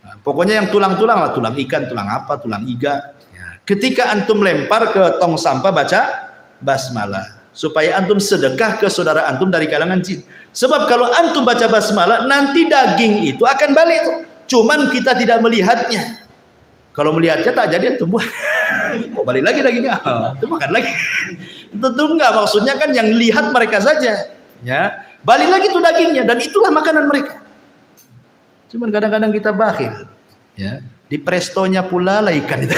Nah, pokoknya yang tulang-tulang lah, tulang ikan, tulang apa, tulang iga. Ya. Ketika antum lempar ke tong sampah, baca basmalah supaya antum sedekah ke saudara antum dari kalangan jin. Sebab kalau antum baca basmalah, nanti daging itu akan balik tuh. Cuman kita tidak melihatnya. Kalau melihatnya tak jadi antum buat. Kok balik lagi dagingnya? Itu makan lagi. Tentu enggak, maksudnya kan yang lihat mereka saja. Ya, balik lagi tuh dagingnya dan itulah makanan mereka. Cuman kadang-kadang kita bakhil. Ya, di prestonya pula lah ikan itu.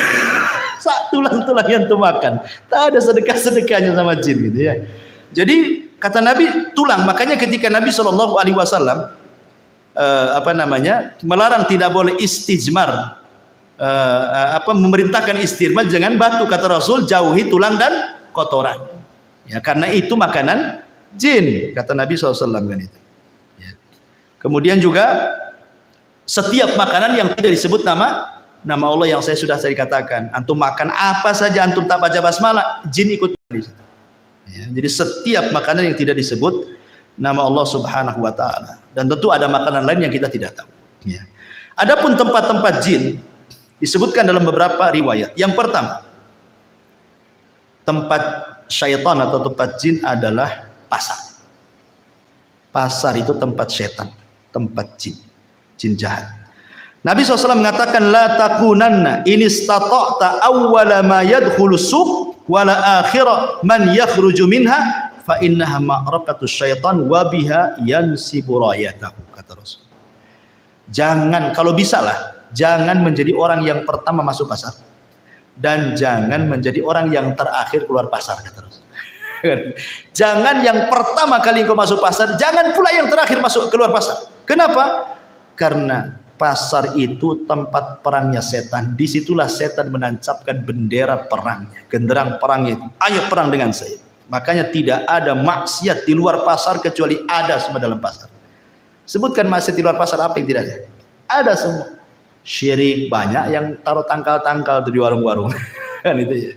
Tulang-tulang yang tuh makan. Tak ada sedekah-sedekahnya sama jin gitu ya. Jadi kata Nabi tulang, makanya ketika Nabi SAW melarang tidak boleh istijmar, memerintahkan istijmar jangan batu, kata Rasul jauhi tulang dan kotoran. Ya, karena itu makanan jin, kata Nabi SAW kan itu. Ya. Kemudian juga setiap makanan yang tidak disebut nama Allah yang saya sudah katakan, antum makan apa saja antum tak baca basmalah, jin ikut di situ. Ya, jadi setiap makanan yang tidak disebut nama Allah Subhanahu wa taala, dan tentu ada makanan lain yang kita tidak tahu. Ya. Adapun tempat-tempat jin disebutkan dalam beberapa riwayat. Yang pertama, tempat syaitan atau tempat jin adalah pasar. Pasar itu tempat syaitan, tempat jin, jin jahat. Nabi SAW mengatakan, la takunanna in istata'ta awwala ma yadkhulu suq wala akhira man yakhruju minha fa innaha ma'raqatu syaitan wa biha yansibu rayatahu, kata Rasul. Jangan, kalau bisa lah, jangan menjadi orang yang pertama masuk pasar dan jangan menjadi orang yang terakhir keluar pasar, kata Rasul. Jangan yang pertama kali kau masuk pasar, jangan pula yang terakhir masuk keluar pasar. Kenapa? Karena pasar itu tempat perangnya setan. Disitulah setan menancapkan bendera perangnya, genderang perangnya itu. Ayo perang dengan saya. Makanya tidak ada maksiat di luar pasar kecuali ada semua dalam pasar. Sebutkan maksiat di luar pasar apa yang tidak ada? Ada semua. Syirik banyak yang taruh tangkal-tangkal di warung-warung. Kan itu ya.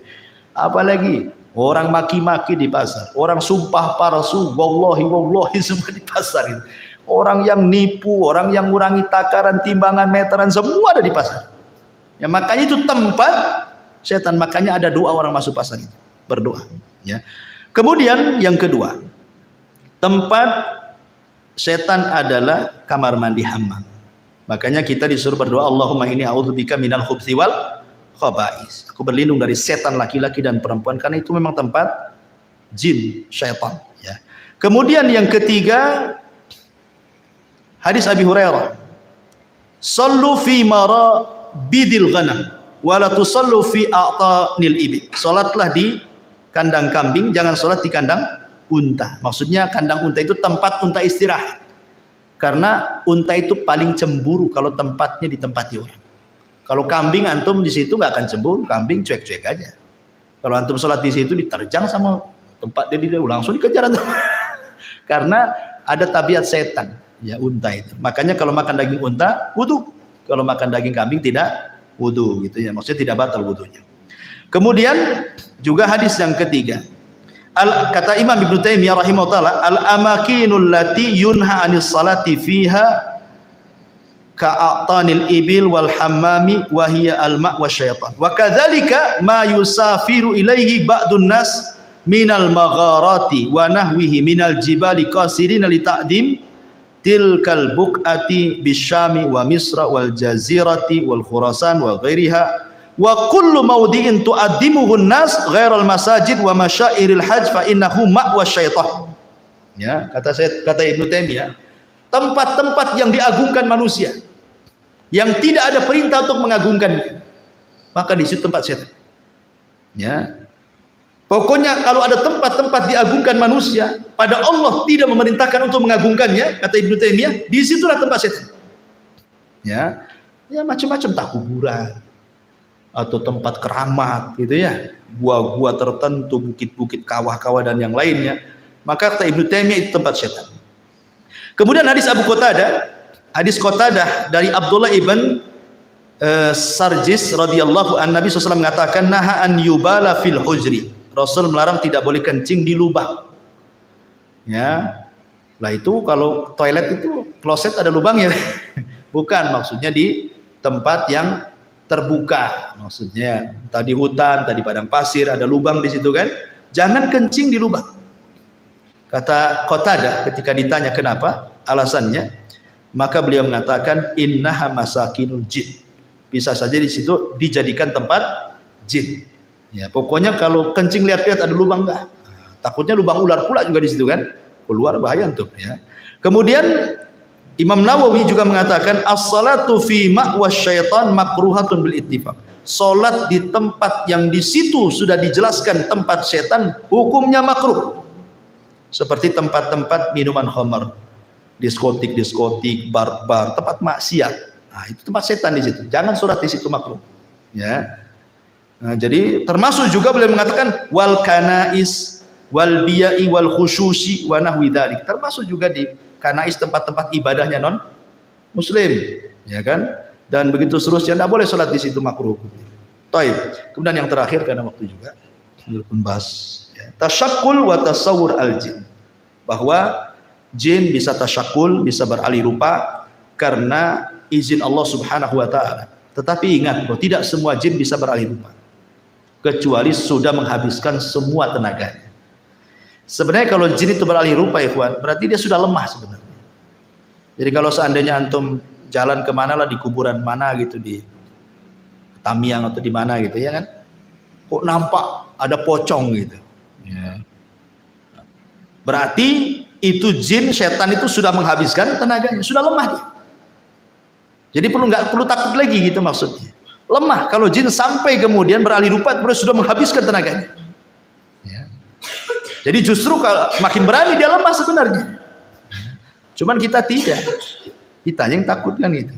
Apalagi orang maki-maki di pasar, orang sumpah palsu, wallahi semua di pasar itu. Orang yang nipu, orang yang ngurangi takaran, timbangan, meteran, semua ada di pasar. Ya, makanya itu tempat setan. Makanya ada doa orang masuk pasar itu, berdoa. Ya. Kemudian yang kedua, tempat setan adalah kamar mandi hammam. Makanya kita disuruh berdoa, Allahumma inni a'udzubika minal khubthi wal khaba'is. Aku berlindung dari setan laki-laki dan perempuan, karena itu memang tempat jin, syaitan. Ya. Kemudian yang ketiga, hadis Abi Hurairah, sallu fi marabidil ghanam wa la tusallu fi a'tanil ibil. Salatlah di kandang kambing, jangan salat di kandang unta. Maksudnya kandang unta itu tempat unta istirahat. Karena unta itu paling cemburu kalau tempatnya ditempati orang. Kalau kambing antum di situ nggak akan cemburu, kambing cuek-cuek aja. Kalau antum salat di situ diterjang sama tempat dia langsung dikejar antum. Karena ada tabiat setan. Ya, unta itu. Makanya kalau makan daging unta wudu, kalau makan daging kambing tidak wudu gitu ya. Maksudnya tidak batal wudunya. Kemudian juga hadis yang ketiga. Kata Imam Ibnu Taimiyah rahimahullah, al-amakinul lati yunha 'anis salati fiha ka'atanil ibil wal hammami wa hiya al-ma' wasyaitan. Wa kadzalika ma yusafiru ilaihi ba'dun nas minal magharati wa nahwihi minal jibali qasirin li ta'dim tilkal buq'ati bisyami wa misra wal jazirati wal khurasan wa ghairiha wa kullu mawdi'in tu'addimuhu an-nas ghairal masajid wa masyairil hajj fa innahu ma'wa syaitan. Ya, kata Ibnu Taimiyah, tempat-tempat yang diagungkan manusia, yang tidak ada perintah untuk mengagungkannya, maka di situ tempat setan. Ya. Pokoknya kalau ada tempat-tempat diagungkan manusia, pada Allah tidak memerintahkan untuk mengagungkannya, kata Ibnu Taimiyah, disitulah tempat setan. Ya, ya macam-macam, tak kuburan atau tempat keramat, gitu ya, gua-gua tertentu, bukit-bukit, kawah-kawah dan yang lainnya. Maka kata Ibnu Taimiyah itu tempat setan. Kemudian hadis Abu Qatadah, hadis Qatadah dari Abdullah ibn Sarjis radhiyallahu an, Nabi SAW mengatakan, naha an yubala fil hujri. Rasul melarang tidak boleh kencing di lubang. Ya, lah itu kalau toilet itu kloset ada lubangnya, bukan, maksudnya di tempat yang terbuka, maksudnya tadi hutan, tadi padang pasir, ada lubang di situ kan, jangan kencing di lubang. Kata Qatadah ketika ditanya kenapa, alasannya, maka beliau mengatakan innaha masakinul jin, bisa saja di situ dijadikan tempat jin. Ya, pokoknya kalau kencing lihat-lihat ada lubang enggak, takutnya lubang ular pula juga di situ kan, keluar bahaya tuh ya. Kemudian Imam Nawawi juga mengatakan as-salatu fi ma'was syaitan makruhatun bil ittifaq. Salat di tempat yang di situ sudah dijelaskan tempat setan hukumnya makruh. Seperti tempat-tempat minuman khamar, diskotik, bar-bar, tempat maksiat. Nah, itu tempat setan di situ. Jangan salat di situ, makruh. Ya. Nah, jadi termasuk juga beliau mengatakan wal kanais wal biya'i wal khususi wa nahwi dzalik. Termasuk juga di kanais, tempat-tempat ibadahnya non muslim, ya kan? Dan begitu seterusnya, tidak boleh salat di situ, makruh. Baik. Kemudian yang terakhir karena waktu juga belum bahas ya, tasyakkul wa tasawwur al jin. Bahwa jin bisa tasyakkul, bisa beralih rupa karena izin Allah Subhanahu wa taala. Tetapi ingat bahwa tidak semua jin bisa beralih rupa, kecuali sudah menghabiskan semua tenaganya. Sebenarnya kalau jin itu beralih rupa, ikhwan, berarti dia sudah lemah sebenarnya. Jadi kalau seandainya antum jalan kemana lah, di kuburan mana gitu, di Tamiang atau di mana gitu ya kan, kok nampak ada pocong gitu ya, berarti itu jin, setan itu sudah menghabiskan tenaganya, sudah lemah dia. Jadi nggak perlu takut lagi gitu maksudnya. Lemah kalau jin sampai kemudian beralih rupa, sudah menghabiskan tenaganya. Ya. Jadi justru kalau makin berani dia lemah sebenarnya. Cuman kita tidak, kita yang takut kan gitu.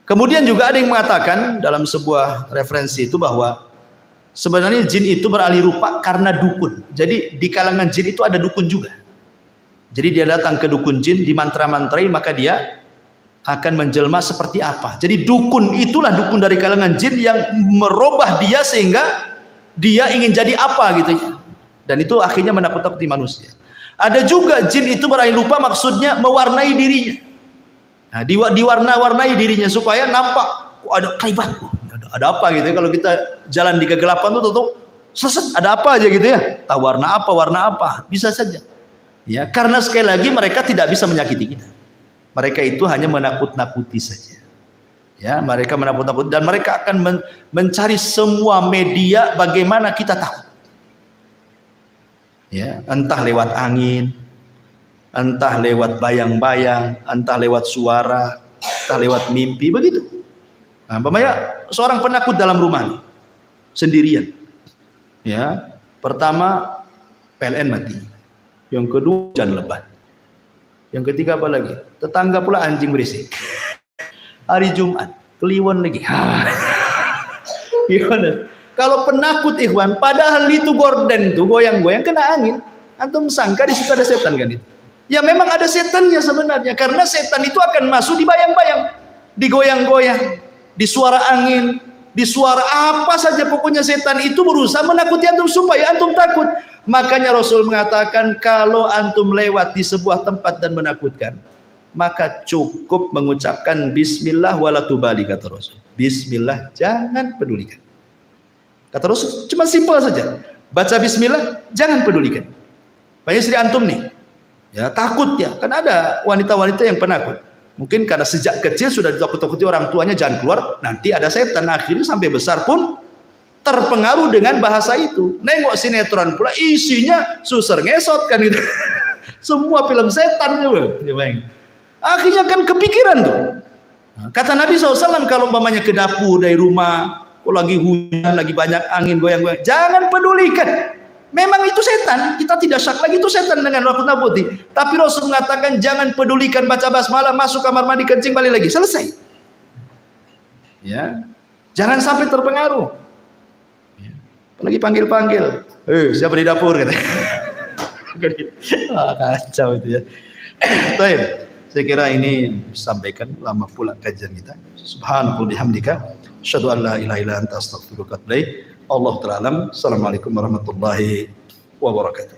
Kemudian juga ada yang mengatakan dalam sebuah referensi itu bahwa sebenarnya jin itu beralih rupa karena dukun. Jadi di kalangan jin itu ada dukun juga. Jadi dia datang ke dukun jin, dimantra-mantrai, maka dia akan menjelma seperti apa. Jadi dukun itulah dukun dari kalangan jin yang merubah dia sehingga dia ingin jadi apa gitu ya. Dan itu akhirnya menakut-nakuti manusia. Ada juga jin itu beralih rupa maksudnya mewarnai dirinya. Nah, diwarna-warnai dirinya supaya nampak ada kaibat, ada apa gitu ya. Kalau kita jalan di kegelapan tuh seset, ada apa aja gitu ya. Tahu warna apa, bisa saja. Ya, karena sekali lagi mereka tidak bisa menyakiti kita. Mereka itu hanya menakut-nakuti saja. Ya, mereka menakut-nakuti dan mereka akan mencari semua media bagaimana kita takut. Ya, entah lewat angin, entah lewat bayang-bayang, entah lewat suara, entah lewat mimpi, begitu. Nah, umpamanya seorang penakut dalam rumah nih, sendirian. Ya, pertama PLN mati. Yang kedua hujan lebat. Yang ketiga apa lagi? Tetangga pula anjing berisik. Hari Jumat, kliwon lagi. Gimana? Kalau penakut ikhwan, padahal itu gorden tuh goyang-goyang kena angin. Antum sangka di situ ada setan kan itu? Ya memang ada setannya sebenarnya, karena setan itu akan masuk di bayang-bayang, digoyang-goyang, di suara angin, di suara apa saja, pokoknya setan itu berusaha menakuti antum supaya antum takut. Makanya Rasul mengatakan kalau antum lewat di sebuah tempat dan menakutkan, maka cukup mengucapkan bismillah wala tubali, kata Rasul. Bismillah, jangan pedulikan. Kata Rasul cuma simpel saja. Baca bismillah, jangan pedulikan. Banyak istri antum nih, ya takut ya, kan ada wanita-wanita yang penakut. Mungkin karena sejak kecil sudah ditakut-takuti orang tuanya, jangan keluar, nanti ada setan. Akhirnya sampai besar pun terpengaruh dengan bahasa itu. Nengok sinetron pula isinya suser ngesot kan gitu. Semua film setan juga. Akhirnya kan kepikiran tuh. Kata Nabi SAW, kalau umpamanya ke dapur dari rumah, lagi hujan, lagi banyak angin goyang-goyang, jangan pedulikan. Memang itu setan, kita tidak syak lagi itu setan dengan rambut putih. Tapi Rasul mengatakan jangan pedulikan baca basmalah, masuk kamar mandi, kencing, balik lagi, selesai. Ya, jangan sampai terpengaruh. Ya. Apalagi panggil-panggil, siapa di dapur kata. Kacau itu ya. Baik, saya kira ini sampaikan, lama pula kajian kita. Subhanallah bihamdika, asyhadu an la ilaha illa anta astaghfiruka wa atubu ilaik. Allah ta'ala alam. Assalamualaikum warahmatullahi wabarakatuh.